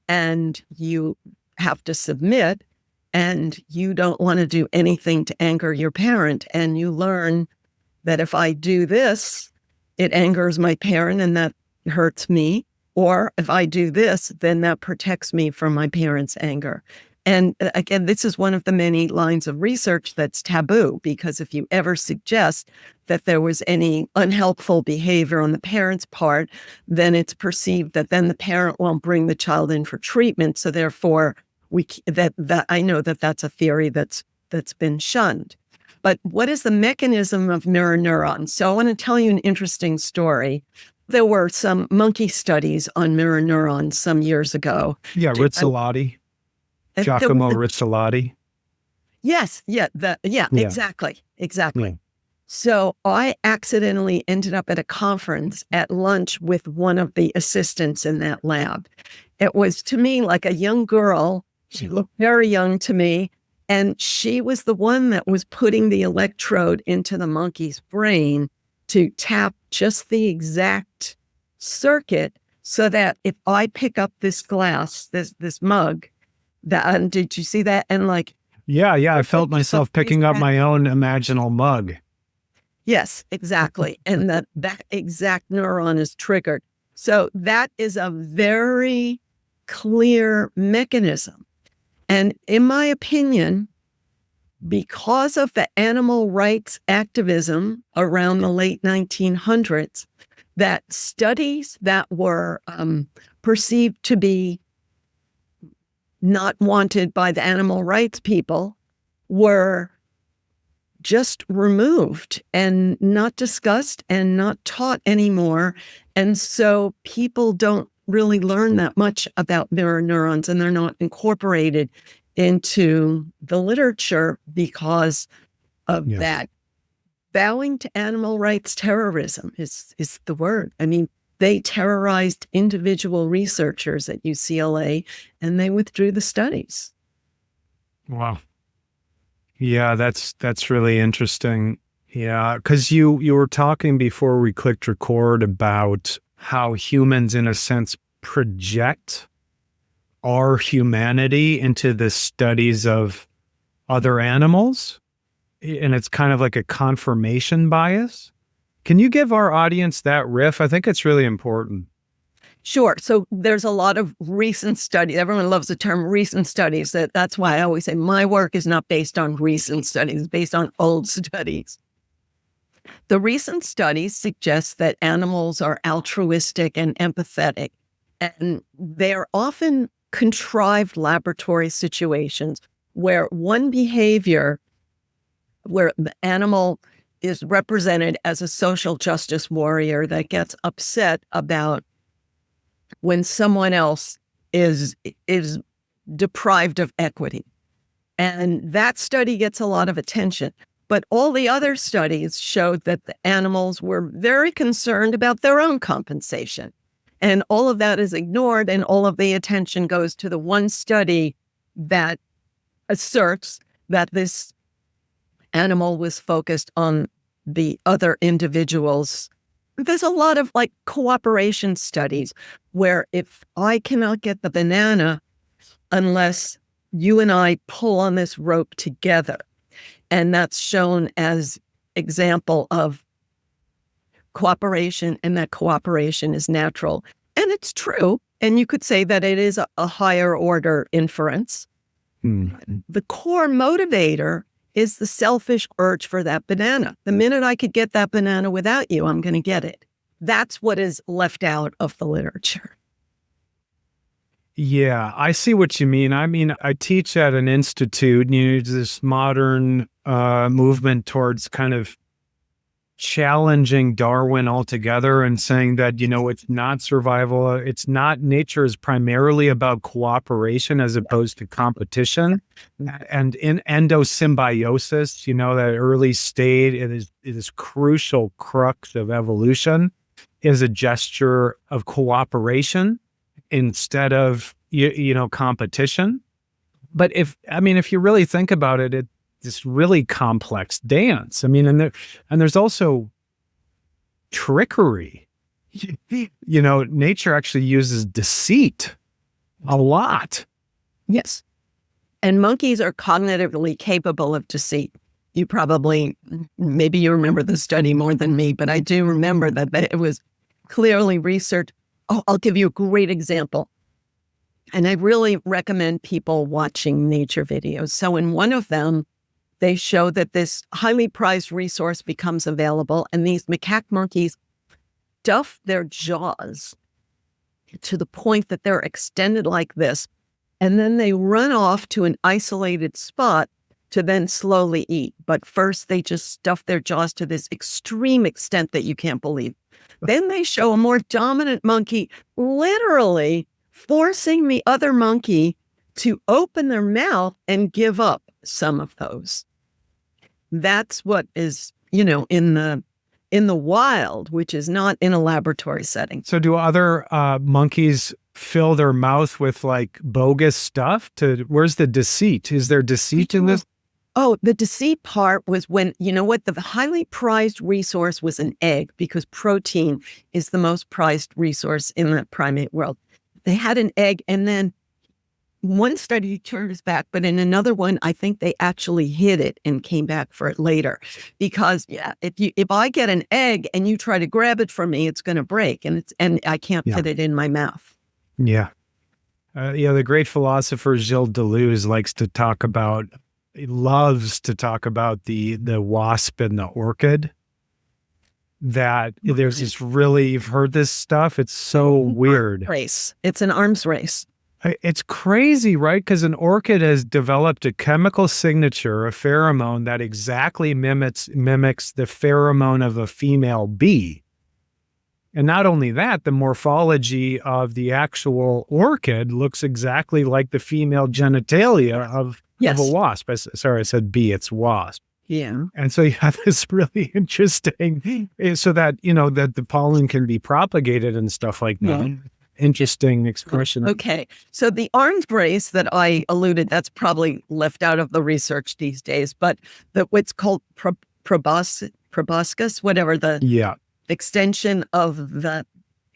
and you have to submit, and you don't want to do anything to anger your parent, and you learn that if I do this, it angers my parent and that hurts me, or if I do this, then that protects me from my parents' anger. And again, this is one of the many lines of research that's taboo, because if you ever suggest that there was any unhelpful behavior on the parent's part, then it's perceived that then the parent won't bring the child in for treatment. So therefore, I know that that's a theory that's been shunned. But what is the mechanism of mirror neurons? So I want to tell you an interesting story. There were some monkey studies on mirror neurons some years ago. Yeah, Rizzolatti. Giacomo Rizzolatti. Yes, exactly. Yeah. So I accidentally ended up at a conference at lunch with one of the assistants in that lab. It was to me like a young girl. She looked very young to me. And she was the one that was putting the electrode into the monkey's brain to tap just the exact circuit So that if I pick up this glass, this mug, that did you see that? And like, Yeah, I felt myself picking up my own imaginal mug. yes, exactly. And that exact neuron is triggered. So that is a very clear mechanism. And in my opinion, because of the animal rights activism around the late 1900s, that studies that were perceived to be not wanted by the animal rights people were just removed and not discussed and not taught anymore. And so people don't really learn that much about mirror neurons, and they're not incorporated into the literature because of that. Bowing to animal rights terrorism is the word. I mean, they terrorized individual researchers at UCLA and they withdrew the studies. Wow. Yeah, that's really interesting. Yeah, because you were talking before we clicked record about how humans, in a sense, project our humanity into the studies of other animals. And it's kind of like a confirmation bias. Can you give our audience that riff? I think it's really important. Sure. So there's a lot of recent studies. Everyone loves the term recent studies. That's why I always say my work is not based on recent studies, it's based on old studies. The recent studies suggest that animals are altruistic and empathetic, and they're often contrived laboratory situations where one behavior, where the animal is represented as a social justice warrior that gets upset about when someone else is deprived of equity. And that study gets a lot of attention. But all the other studies showed that the animals were very concerned about their own compensation. And all of that is ignored, and all of the attention goes to the one study that asserts that this animal was focused on the other individuals. There's a lot of like cooperation studies where if I cannot get the banana unless you and I pull on this rope together, and that's shown as example of cooperation, and that cooperation is natural. And it's true. And you could say that it is a higher order inference. The core motivator is the selfish urge for that banana. The minute I could get that banana without you, I'm going to get it. That's what is left out of the literature. Yeah, I see what you mean. I mean, I teach at an institute, this modern movement towards kind of challenging Darwin altogether and saying that, it's not survival. It's not, nature is primarily about cooperation as opposed to competition. And in endosymbiosis, that early state, it is crucial crux of evolution, is a gesture of cooperation instead of, competition. But if you really think about it, it's this really complex dance. I mean, and there's also trickery. Nature actually uses deceit a lot. Yes. And monkeys are cognitively capable of deceit. Maybe you remember the study more than me, but I do remember that it was clearly researched. Oh, I'll give you a great example. And I really recommend people watching nature videos. So in one of them, they show that this highly prized resource becomes available, and these macaque monkeys stuff their jaws to the point that they're extended like this, and then they run off to an isolated spot to then slowly eat. But first, they just stuff their jaws to this extreme extent that you can't believe. Then they show a more dominant monkey literally forcing the other monkey to open their mouth and give up some of those. That's what is, in the wild, which is not in a laboratory setting. So do other monkeys fill their mouth with like bogus stuff? Where's the deceit? Is there deceit in this? Oh, the deceit part was when, you know what, the highly prized resource was an egg, because protein is the most prized resource in the primate world. They had an egg, and then one study turned us back, but in another one, I think they actually hid it and came back for it later. Because if I get an egg and you try to grab it from me, it's going to break, and I can't Yeah. fit it in my mouth. Yeah. The great philosopher Gilles Deleuze loves to talk about the wasp and the orchid. That there's this you've heard this stuff. It's so weird. Race. It's an arms race. It's crazy, right? Because an orchid has developed a chemical signature, a pheromone that exactly mimics the pheromone of a female bee. And not only that, the morphology of the actual orchid looks exactly like the female genitalia of a wasp. Sorry, I said bee, it's wasp. Yeah. And so you have this really interesting, so that, that the pollen can be propagated and stuff like that. Yeah. Interesting expression. Okay. So the arms race that I alluded, that's probably left out of the research these days, but what's called proboscis, whatever the extension of the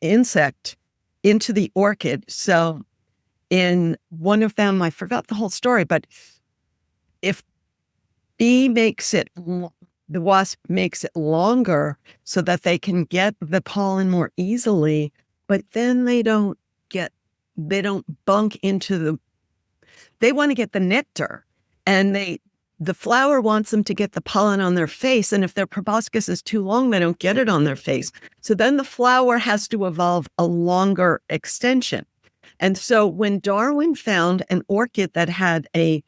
insect into the orchid. So in one of them, I forgot the whole story, but if the wasp makes it longer so that they can get the pollen more easily, but then they don't bunk into they want to get the nectar, and the flower wants them to get the pollen on their face. And if their proboscis is too long, they don't get it on their face. So then the flower has to evolve a longer extension. And so when Darwin found an orchid that had a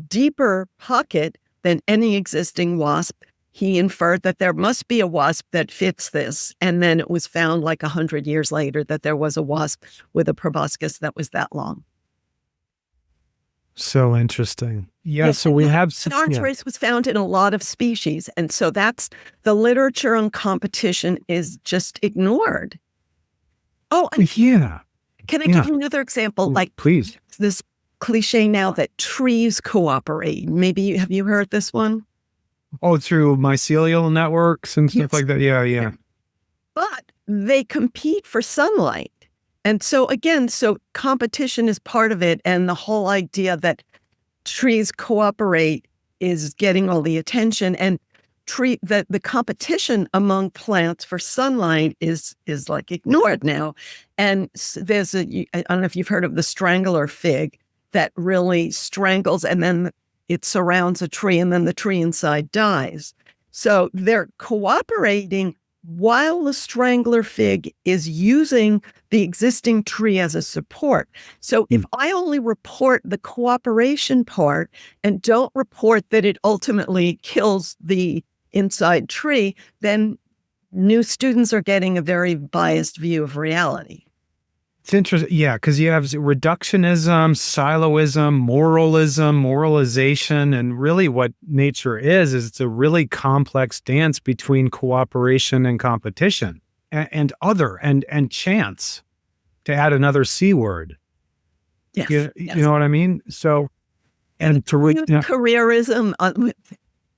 deeper pocket than any existing wasp, he inferred that there must be a wasp that fits this. And then it was found like 100 years later that there was a wasp with a proboscis that was that long. So interesting. Yeah, so we have... An arms race was found in a lot of species. And so that's the literature on competition is just ignored. Oh, yeah. Can I give you another example? Like, please. This cliche now that trees cooperate. Maybe have you heard this one? Oh, through mycelial networks and stuff like that. Yeah. But they compete for sunlight. And so again, competition is part of it. And the whole idea that trees cooperate is getting all the attention. And the competition among plants for sunlight is like ignored now. And there's I don't know if you've heard of the strangler fig that really strangles, and then it surrounds a tree, and then the tree inside dies. So they're cooperating while the strangler fig is using the existing tree as a support. So if I only report the cooperation part and don't report that it ultimately kills the inside tree, then new students are getting a very biased view of reality. It's interesting. Yeah, because you have reductionism, siloism, moralism, moralization, and really what nature is it's a really complex dance between cooperation and competition and chance, to add another C word. Yes. You know what I mean? So, and careerism.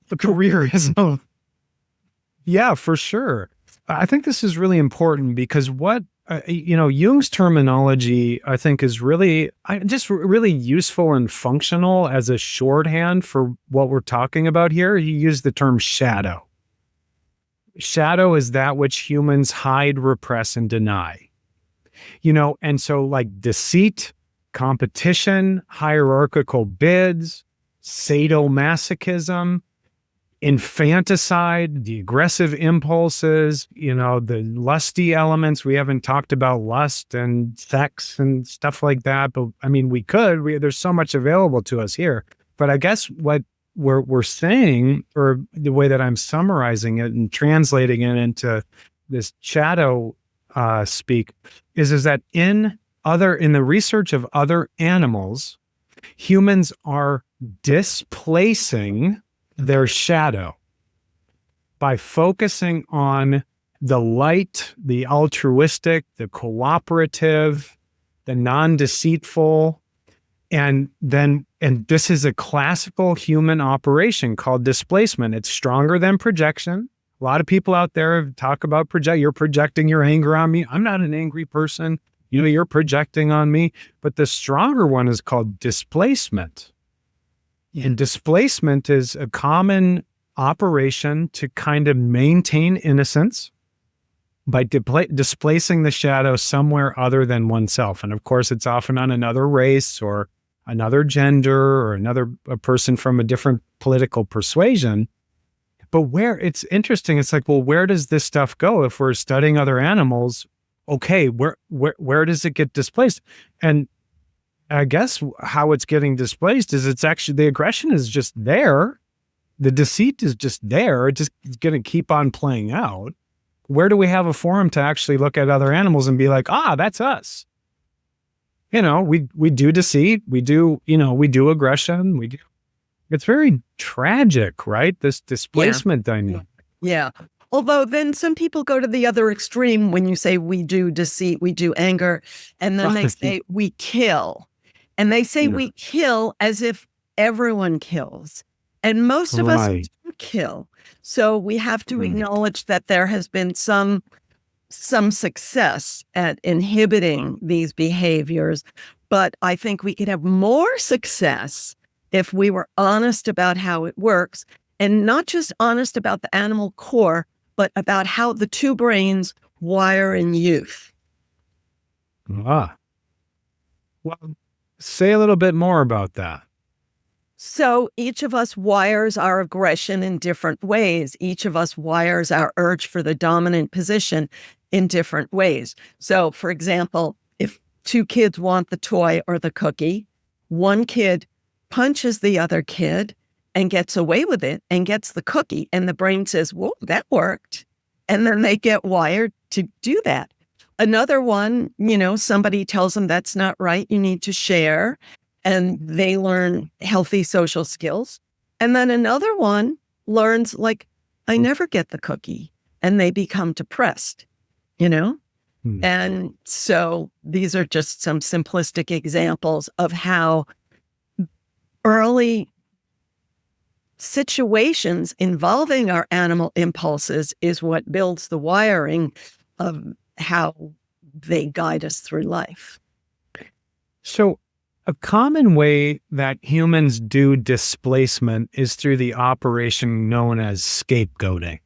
Careerism. Yeah, for sure. I think this is really important because Jung's terminology, I think, is really useful and functional as a shorthand for what we're talking about here. He used the term shadow. Shadow is that which humans hide, repress, and deny. And so like deceit, competition, hierarchical bids, sadomasochism, infanticide, the aggressive impulses, the lusty elements. We haven't talked about lust and sex and stuff like that, but I mean, there's so much available to us here. But I guess what we're saying, or the way that I'm summarizing it and translating it into this shadow speak, is that in the research of other animals, humans are displacing their shadow by focusing on the light, the altruistic, the cooperative, the non-deceitful, And this is a classical human operation called displacement. It's stronger than projection. A lot of people out there talk about you're projecting your anger on me. I'm not an angry person. You're projecting on me. But the stronger one is called displacement. And displacement is a common operation to kind of maintain innocence by displacing the shadow somewhere other than oneself. And of course, it's often on another race or another gender or a person from a different political persuasion. But it's interesting, it's like, well, where does this stuff go? If we're studying other animals, okay, where does it get displaced? And I guess how it's getting displaced is it's actually, the aggression is just there. The deceit is just there. It's just going to keep on playing out. Where do we have a forum to actually look at other animals and be like, that's us? We do deceit. We do aggression. It's very tragic, right? This displacement dynamic. Yeah. Although then some people go to the other extreme when you say we do deceit, we do anger, and then they say we kill. And they say we kill as if everyone kills. And most of us do kill. So we have to acknowledge that there has been some success at inhibiting these behaviors. But I think we could have more success if we were honest about how it works, and not just honest about the animal core, but about how the two brains wire in youth. Well, say a little bit more about that. So each of us wires our aggression in different ways. Each of us wires our urge for the dominant position in different ways. So, for example, if two kids want the toy or the cookie, one kid punches the other kid and gets away with it and gets the cookie, and the brain says, whoa, that worked. And then they get wired to do that. Another one, somebody tells them that's not right, you need to share, and they learn healthy social skills. And then another one learns, like, I never get the cookie, and they become depressed, And so these are just some simplistic examples of how early situations involving our animal impulses is what builds the wiring of how they guide us through life. So a common way that humans do displacement is through the operation known as scapegoating.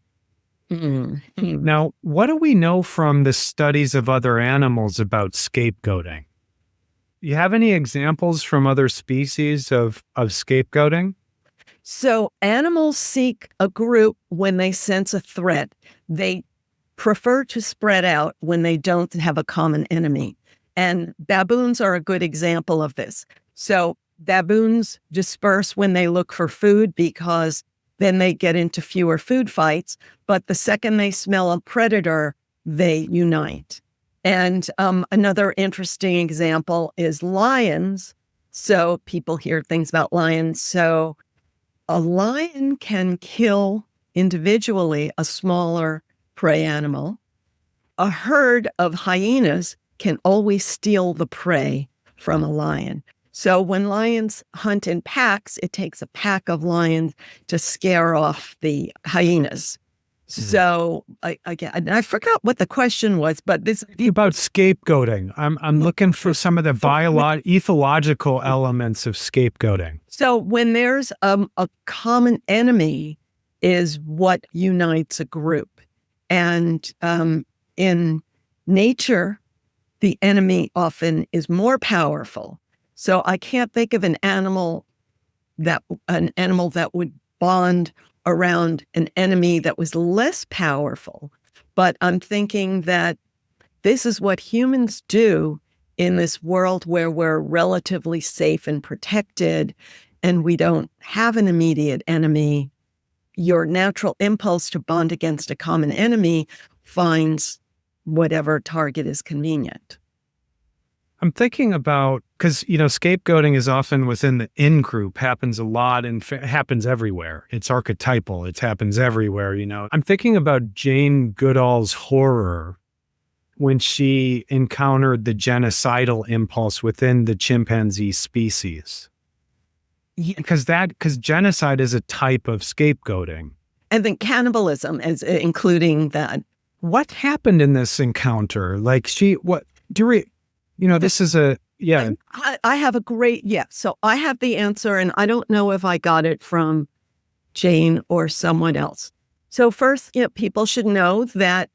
Mm-hmm. Now, what do we know from the studies of other animals about scapegoating? You have any examples from other species of scapegoating? So animals seek a group when they sense a threat. They prefer to spread out when they don't have a common enemy. And baboons are a good example of this. So baboons disperse when they look for food because then they get into fewer food fights. But the second they smell a predator, they unite. And another interesting example is lions. So people hear things about lions. So a lion can kill individually a smaller prey animal. A herd of hyenas can always steal the prey from a lion. So when lions hunt in packs, it takes a pack of lions to scare off the hyenas. So I forgot what the question was, but this about scapegoating. I'm looking for some of the ethological elements of scapegoating. So when there's a common enemy is what unites a group. And in nature, the enemy often is more powerful. So I can't think of an animal that would bond around an enemy that was less powerful. But I'm thinking that this is what humans do in this world where we're relatively safe and protected and we don't have an immediate enemy. Your natural impulse to bond against a common enemy finds whatever target is convenient. I'm thinking about, because, scapegoating is often within the in-group, happens a lot and happens everywhere. It's archetypal. It happens everywhere, I'm thinking about Jane Goodall's Horror, when she encountered the genocidal impulse within the chimpanzee species. Because genocide is a type of scapegoating. And then cannibalism, as including that. What happened in this encounter? Like this is I have a great, so I have the answer, and I don't know if I got it from Jane or someone else. So first, people should know that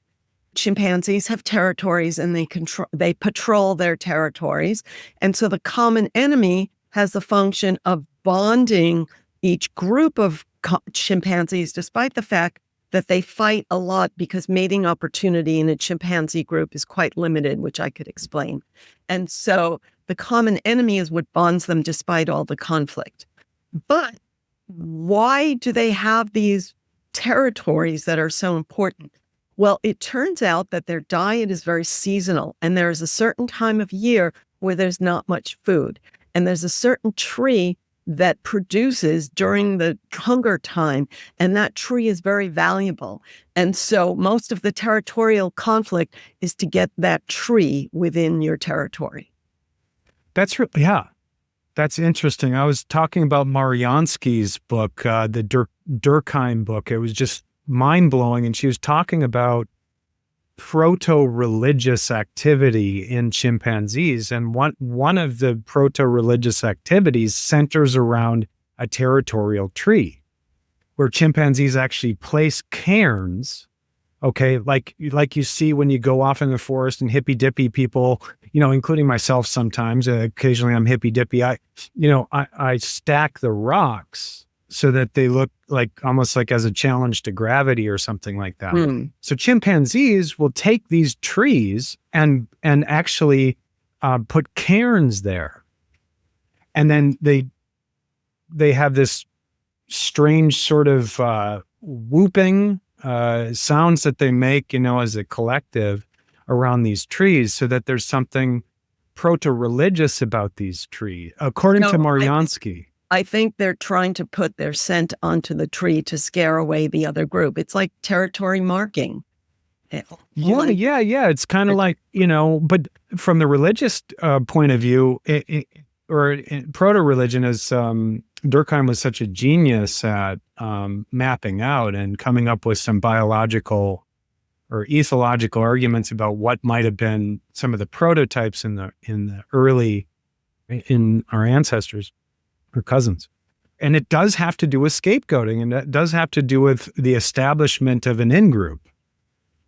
chimpanzees have territories and they patrol their territories. And so the common enemy has the function of bonding each group of chimpanzees, despite the fact that they fight a lot because mating opportunity in a chimpanzee group is quite limited, which I could explain. And so the common enemy is what bonds them despite all the conflict. But why do they have these territories that are so important? Well, it turns out that their diet is very seasonal, and there is a certain time of year where there's not much food. And there's a certain tree that produces during the hunger time, and that tree is very valuable. And so most of the territorial conflict is to get that tree within your territory. That's interesting. I was talking about Mariansky's book, the Durkheim book. It was just mind-blowing, and she was talking about proto-religious activity in chimpanzees, and one of the proto-religious activities centers around a territorial tree, where chimpanzees actually place cairns, like you see when you go off in the forest and hippy-dippy people, including myself sometimes, occasionally I'm hippy-dippy, I stack the rocks so that they look like almost like as a challenge to gravity or something like that. So chimpanzees will take these trees and actually put cairns there. And then they have this strange sort of whooping sounds that they make, as a collective around these trees, so that there's something proto-religious about these trees, according to Mariansky. I think they're trying to put their scent onto the tree to scare away the other group. It's like territory marking. Yeah. It's kind of like, but from the religious point of view, or proto-religion, as Durkheim was such a genius at mapping out and coming up with some biological or ethological arguments about what might have been some of the prototypes in our ancestors or cousins. And it does have to do with scapegoating, and it does have to do with the establishment of an in-group.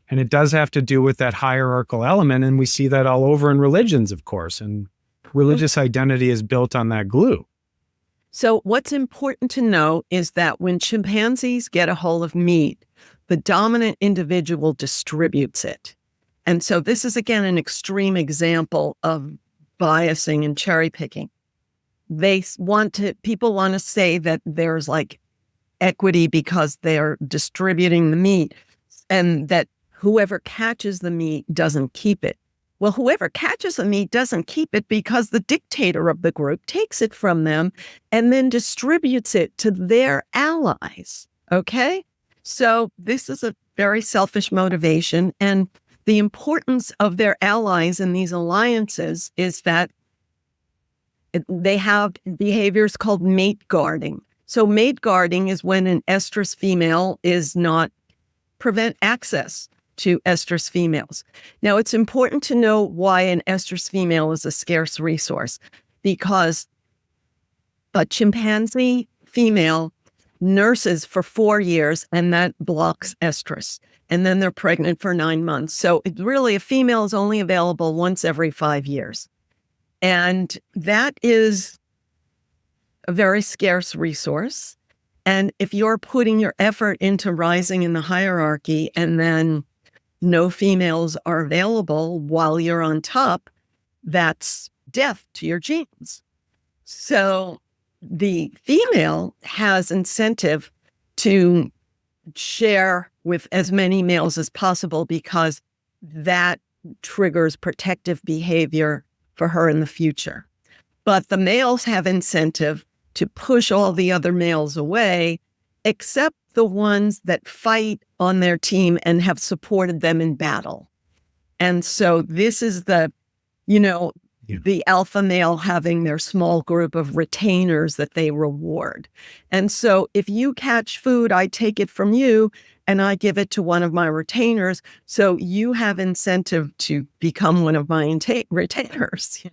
And it does have to do with that hierarchical element, and we see that all over in religions, of course, and religious identity is built on that glue. So what's important to know is that when chimpanzees get a hold of meat, the dominant individual distributes it. And so this is, again, an extreme example of biasing and cherry picking. People want to say that there's like equity because they're distributing the meat, and that whoever catches the meat doesn't keep it. Well, whoever catches the meat doesn't keep it because the dictator of the group takes it from them and then distributes it to their allies. Okay? So this is a very selfish motivation. And the importance of their allies in these alliances is that they have behaviors called mate guarding. So mate guarding is when an estrus female is not prevent access to estrus females. Now, it's important to know why an estrus female is a scarce resource, because a chimpanzee female nurses for 4 years, and that blocks estrus. And then they're pregnant for 9 months. So a female is only available once every 5 years. And that is a very scarce resource. And if you're putting your effort into rising in the hierarchy and then no females are available while you're on top, that's death to your genes. So the female has incentive to share with as many males as possible because that triggers protective behavior for her in the future. But the males have incentive to push all the other males away, except the ones that fight on their team and have supported them in battle. And so this is the, you know, Yeah. the alpha male having their small group of retainers that they reward. And so if you catch food, I take it from you and I give it to one of my retainers. So you have incentive to become one of my retainers.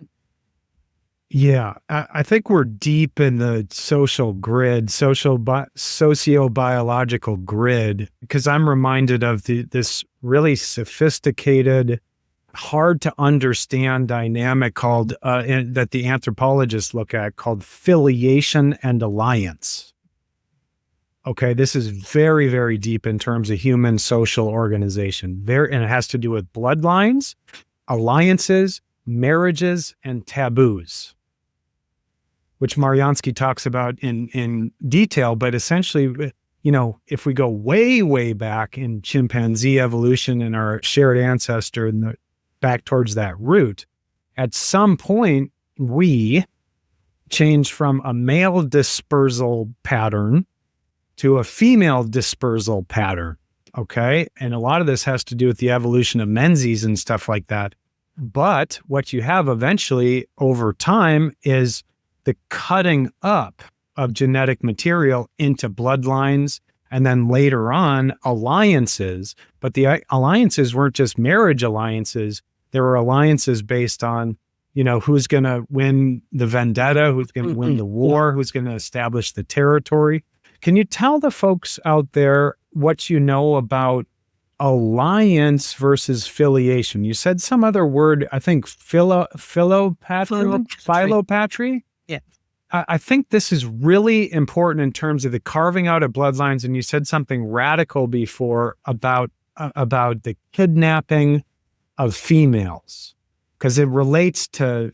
Yeah, I think we're deep in the social grid, socio-biological grid, because I'm reminded of this really sophisticated, hard to understand dynamic called that the anthropologists look at called filiation and alliance. Okay, this is very, very deep in terms of human social organization. And it has to do with bloodlines, alliances, marriages, and taboos, which Mariansky talks about in detail. But essentially, you know, if we go way, way back in chimpanzee evolution and our shared ancestor and back towards that root, at some point, we changed from a male dispersal pattern to a female dispersal pattern. Okay. And a lot of this has to do with the evolution of Menzies and stuff like that. But what you have eventually over time is the cutting up of genetic material into bloodlines, and then later on alliances. But the alliances weren't just marriage alliances. There were alliances based on, you know, who's going to win the vendetta, who's going to win the war, who's going to establish the territory. Can you tell the folks out there what you know about alliance versus filiation? You said some other word, I think philopatry. Yeah. I think this is really important in terms of the carving out of bloodlines. And you said something radical before about the kidnapping of females, because it relates to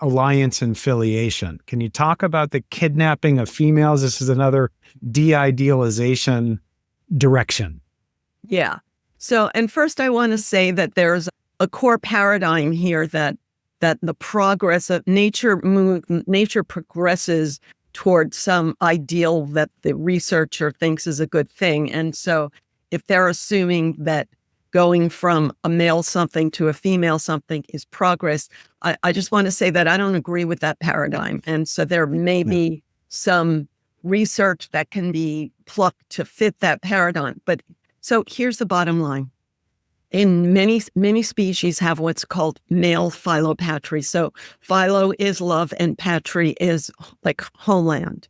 alliance and filiation. Can you talk about the kidnapping of females? This is another de-idealization direction. Yeah. So, and first I want to say that there's a core paradigm here that the progress of nature progresses towards some ideal that the researcher thinks is a good thing. And so if they're assuming that going from a male something to a female something is progress, I just want to say that I don't agree with that paradigm. And so there may be some research that can be plucked to fit that paradigm. But so here's the bottom line. In many species have what's called male philopatry. So philo is love and patry is like homeland.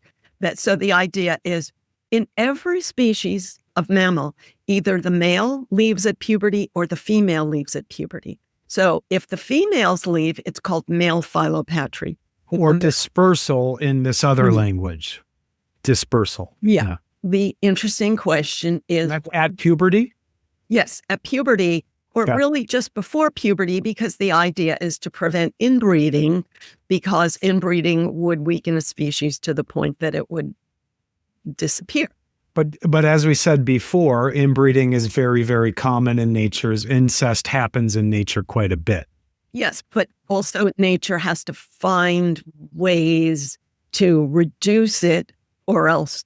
So the idea is in every species of mammal, either the male leaves at puberty or the female leaves at puberty. So if the females leave, it's called male philopatry. Or dispersal in this other language. Dispersal. Yeah. The interesting question is... At puberty? Yes, at puberty, or really just before puberty, because the idea is to prevent inbreeding, because inbreeding would weaken a species to the point that it would disappear. But as we said before, inbreeding is very, very common in nature. Incest happens in nature quite a bit. Yes, but also nature has to find ways to reduce it, or else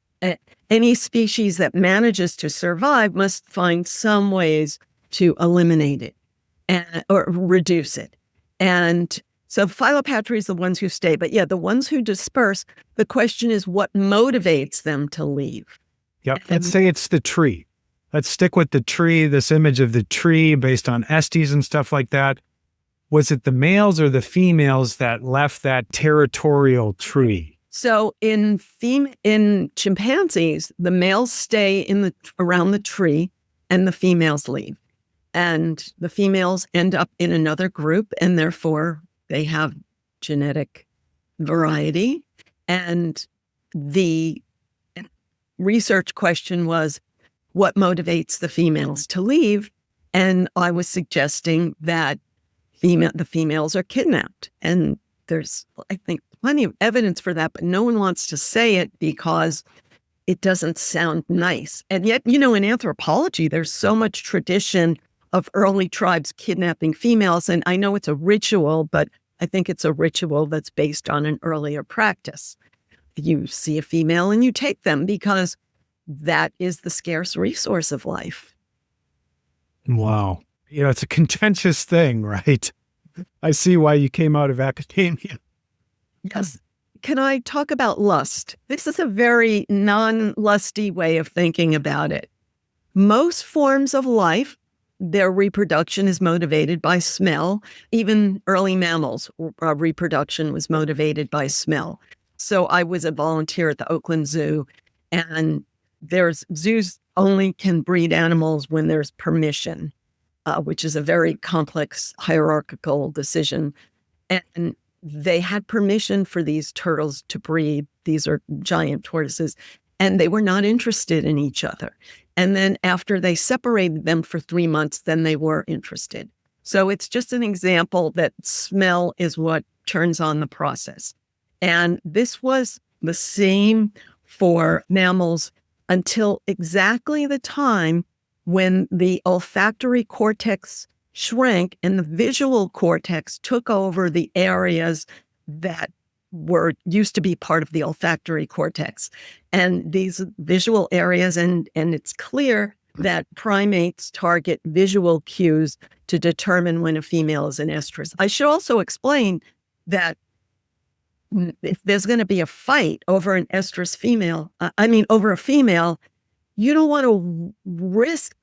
any species that manages to survive must find some ways to eliminate it or reduce it. And so philopatry is the ones who stay. But yeah, the ones who disperse, the question is what motivates them to leave? Yep. Let's say it's the tree. Let's stick with the tree, this image of the tree based on Estes and stuff like that. Was it the males or the females that left that territorial tree? So in chimpanzees, the males stay around the tree and the females leave. And the females end up in another group, and therefore they have genetic variety. And the research question was, what motivates the females to leave? And I was suggesting that the females are kidnapped. And there's, I think, plenty of evidence for that, but no one wants to say it because it doesn't sound nice. And yet, you know, in anthropology, there's so much tradition of early tribes kidnapping females. And I know it's a ritual, but I think it's a ritual that's based on an earlier practice. You see a female and you take them because that is the scarce resource of life. Wow. It's a contentious thing, right? I see why you came out of academia. Yes. Can I talk about lust? This is a very non-lusty way of thinking about it. Most forms of life, their reproduction is motivated by smell. Even early mammals, reproduction was motivated by smell. So I was a volunteer at the Oakland Zoo, and zoos only can breed animals when there's permission, which is a very complex hierarchical decision. And they had permission for these turtles to breed. These are giant tortoises, and they were not interested in each other. And then after they separated them for 3 months, then they were interested. So it's just an example that smell is what turns on the process. And this was the same for mammals until exactly the time when the olfactory cortex shrank and the visual cortex took over the areas that used to be part of the olfactory cortex. And these visual areas, and it's clear that primates target visual cues to determine when a female is an estrus. I should also explain that if there's going to be a fight over an estrus female, over a female, you don't want to risk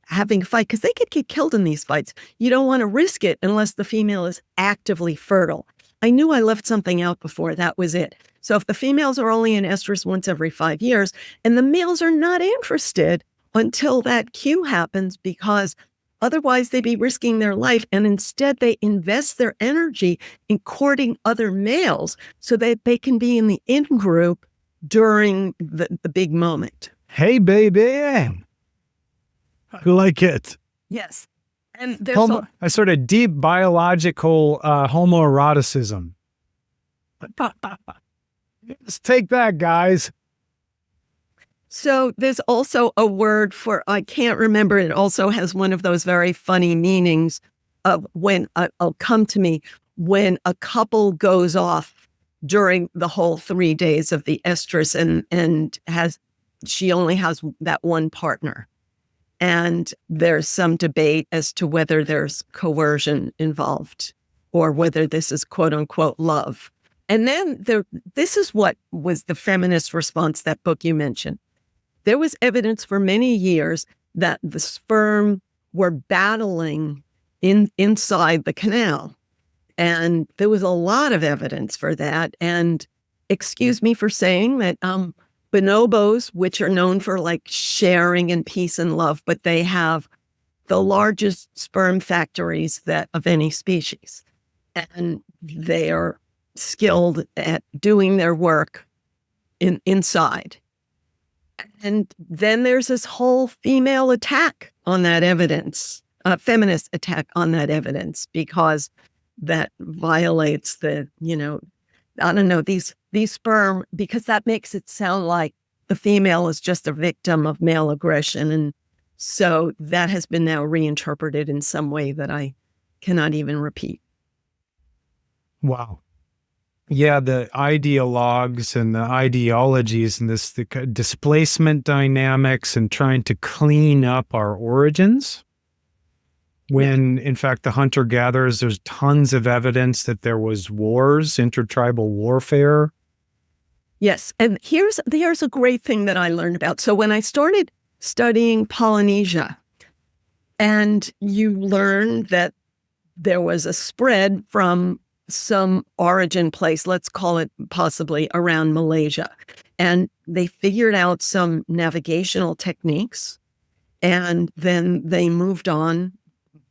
having a fight because they could get killed in these fights. You don't want to risk it unless the female is actively fertile. I knew I left something out before. That was it. So if the females are only in estrus once every 5 years and the males are not interested until that cue happens, because otherwise they'd be risking their life, and instead they invest their energy in courting other males so that they can be in the in-group during the big moment. Hey, baby. I like it. Yes. And there's a sort of deep biological homoeroticism. Let's take that, guys. So there's also a word for, I can't remember, it also has one of those very funny meanings of when, come to me, when a couple goes off during the whole 3 days of the estrus and she only has that one partner. And there's some debate as to whether there's coercion involved or whether this is quote unquote love. And then this is what was the feminist response, that book you mentioned. There was evidence for many years that the sperm were battling inside the canal. And there was a lot of evidence for that. And excuse me for saying that bonobos, which are known for like sharing and peace and love, but they have the largest sperm factories of any species. And they are skilled at doing their work inside. And then there's this whole female attack on that evidence, feminist attack on that evidence, because that violates these sperm, because that makes it sound like the female is just a victim of male aggression. And so that has been now reinterpreted in some way that I cannot even repeat. Wow. Yeah, the ideologues and the ideologies and the displacement dynamics and trying to clean up our origins. When, in fact, the hunter-gatherers, there's tons of evidence that there was wars, intertribal warfare. Yes, and here's a great thing that I learned about. So when I started studying Polynesia, and you learn that there was a spread from some origin place, let's call it possibly around Malaysia, and they figured out some navigational techniques, and then they moved on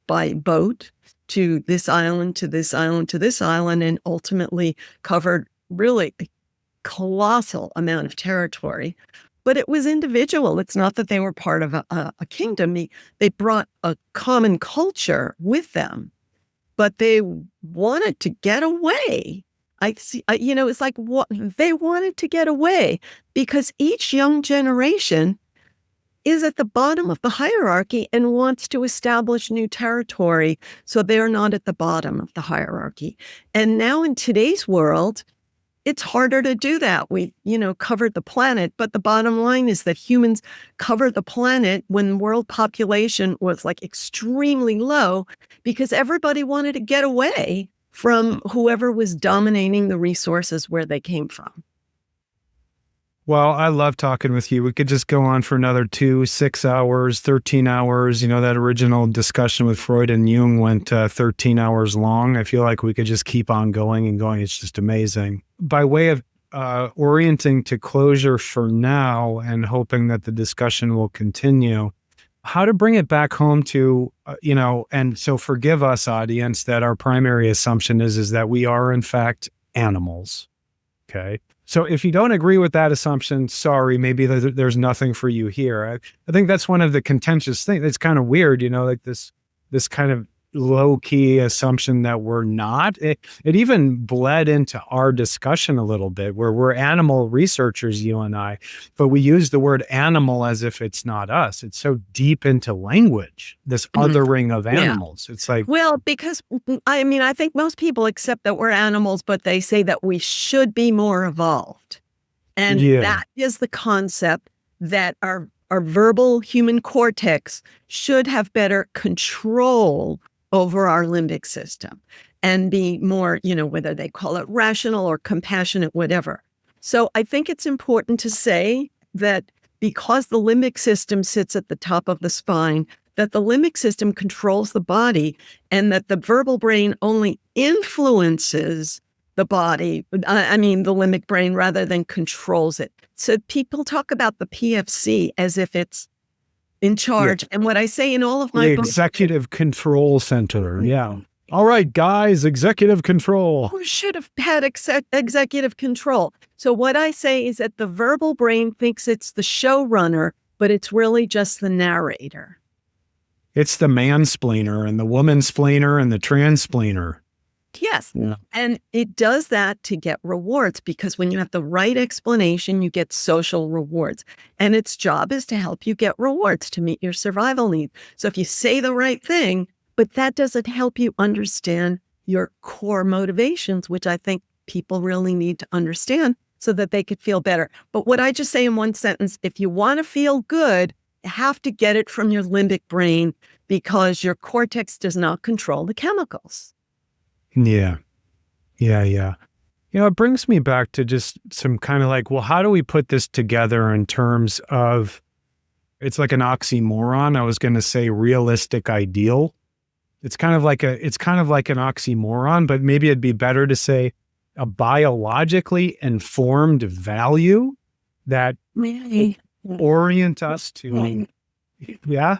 by boat to this island, to this island, to this island, and ultimately covered really a colossal amount of territory. But it was individual. It's not that they were part of a kingdom. They brought a common culture with them, but they wanted to get away. It's like they wanted to get away because each young generation is at the bottom of the hierarchy and wants to establish new territory, so they're not at the bottom of the hierarchy. And now in today's world, it's harder to do that. We, covered the planet, but the bottom line is that humans covered the planet when world population was like extremely low because everybody wanted to get away from whoever was dominating the resources where they came from. Well, I love talking with you. We could just go on for another 2, 6 hours, 13 hours. That original discussion with Freud and Jung went 13 hours long. I feel like we could just keep on going and going. It's just amazing. By way of orienting to closure for now and hoping that the discussion will continue, how to bring it back home to, and so forgive us, audience, that our primary assumption is that we are, in fact, animals. Okay. So if you don't agree with that assumption, sorry, maybe there's nothing for you here. I think that's one of the contentious things. It's kind of weird, like this kind of low-key assumption that we're not. It even bled into our discussion a little bit, where we're animal researchers, you and I, but we use the word animal as if it's not us. It's so deep into language, this othering of animals. Yeah. It's like... Well, because, I think most people accept that we're animals, but they say that we should be more evolved. And that is the concept that our verbal human cortex should have better control over our limbic system and be more, whether they call it rational or compassionate, whatever. So I think it's important to say that because the limbic system sits at the top of the spine, that the limbic system controls the body and that the verbal brain only influences the body, the limbic brain, rather than controls it. So people talk about the PFC as if it's in charge. Yeah. And what I say in all of my books... Executive Control Center, yeah. All right, guys, executive control. Who should have had executive control? So what I say is that the verbal brain thinks it's the showrunner, but it's really just the narrator. It's the mansplainer and the womansplainer and the transplainer. Yes. Yeah. And it does that to get rewards, because when you have the right explanation, you get social rewards. And its job is to help you get rewards to meet your survival needs. So if you say the right thing, but that doesn't help you understand your core motivations, which I think people really need to understand so that they could feel better. But what I just say in one sentence, if you want to feel good, you have to get it from your limbic brain, because your cortex does not control the chemicals. Yeah. It brings me back to just some kind of like, well, how do we put this together in terms of, it's like an oxymoron. I was going to say realistic ideal. It's kind of like an oxymoron, but maybe it'd be better to say a biologically informed value that orient us to, yeah.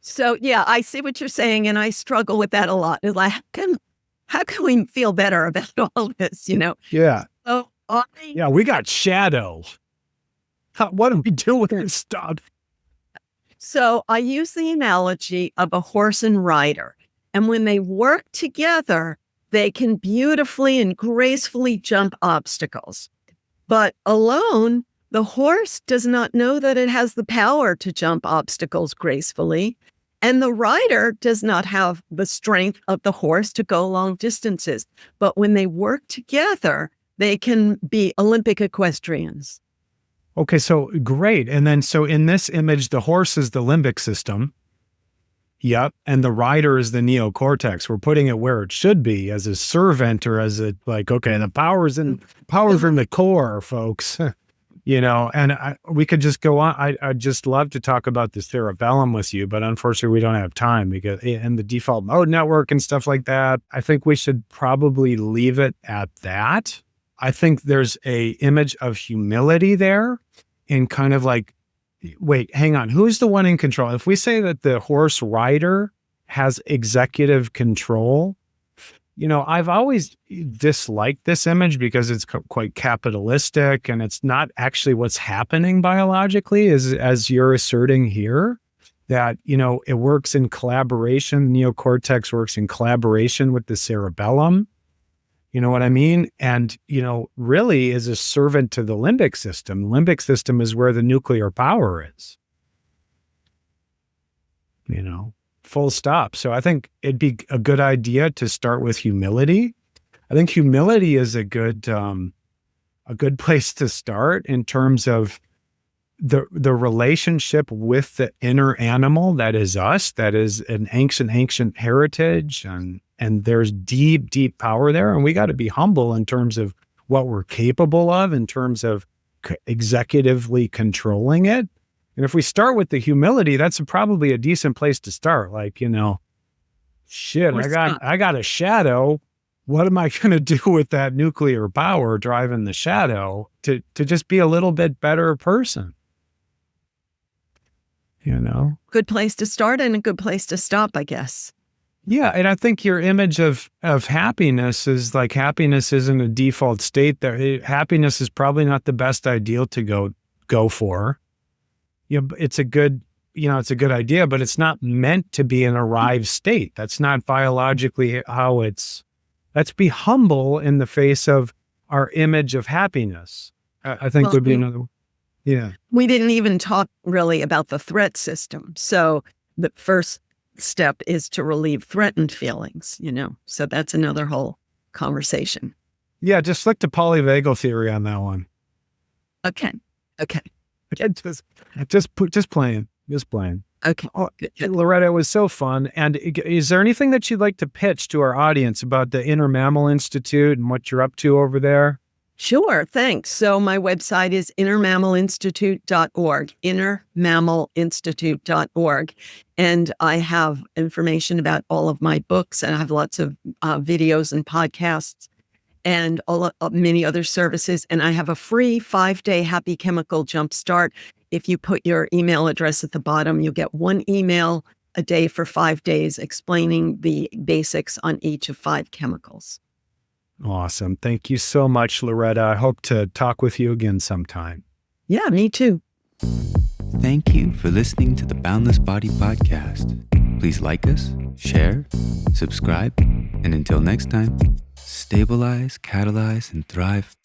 So, yeah, I see what you're saying, and I struggle with that a lot. It's like, how can we feel better about all this, Yeah. So we got shadow. What do we do with this stuff? So I use the analogy of a horse and rider. And when they work together, they can beautifully and gracefully jump obstacles. But alone, the horse does not know that it has the power to jump obstacles gracefully. And the rider does not have the strength of the horse to go long distances. But when they work together, they can be Olympic equestrians. Okay, so great. And then, so in this image, the horse is the limbic system. Yep. And the rider is the neocortex. We're putting it where it should be, as a servant, or as a, like, okay, the power's in the core, folks. And we could just go on. I'd just love to talk about the cerebellum with you, but unfortunately we don't have time, because and the default mode network and stuff like that. I think we should probably leave it at that. I think there's a image of humility there, and kind of like, wait, hang on, who's the one in control? If we say that the horse rider has executive control, I've always disliked this image because it's quite capitalistic, and it's not actually what's happening biologically, as you're asserting here, that, it works in collaboration. Neocortex works in collaboration with the cerebellum. You know what I mean? And, really is a servant to the limbic system. Limbic system is where the nuclear power is. Full stop. So I think it'd be a good idea to start with humility. I think humility is a good a good place to start in terms of the relationship with the inner animal that is us, that is an ancient heritage, and there's deep power there. And we got to be humble in terms of what we're capable of, in terms of executively controlling it. And if we start with the humility, that's probably a decent place to start. Like, shit, I got a shadow. What am I going to do with that nuclear power driving the shadow to just be a little bit better person? Good place to start and a good place to stop, I guess. Yeah. And I think your image of happiness is like, happiness isn't a default state. Happiness is probably not the best ideal to go for. It's a good idea, but it's not meant to be an arrived state. That's not biologically how let's be humble in the face of our image of happiness. I think would be another. Yeah. We didn't even talk really about the threat system. So the first step is to relieve threatened feelings, so that's another whole conversation. Yeah. Just look to polyvagal theory on that one. Okay. Just playing. Okay. Oh, Loretta, it was so fun. And is there anything that you'd like to pitch to our audience about the Inner Mammal Institute and what you're up to over there? Sure, thanks. So my website is innermammalinstitute.org, innermammalinstitute.org. And I have information about all of my books, and I have lots of videos and podcasts and many other services. And I have a free 5-day Happy Chemical Jumpstart. If you put your email address at the bottom, you'll get 1 email a day for 5 days explaining the basics on each of 5 chemicals. Awesome. Thank you so much, Loretta. I hope to talk with you again sometime. Yeah, me too. Thank you for listening to the Boundless Body Podcast. Please like us, share, subscribe, and until next time, stabilize, catalyze, and thrive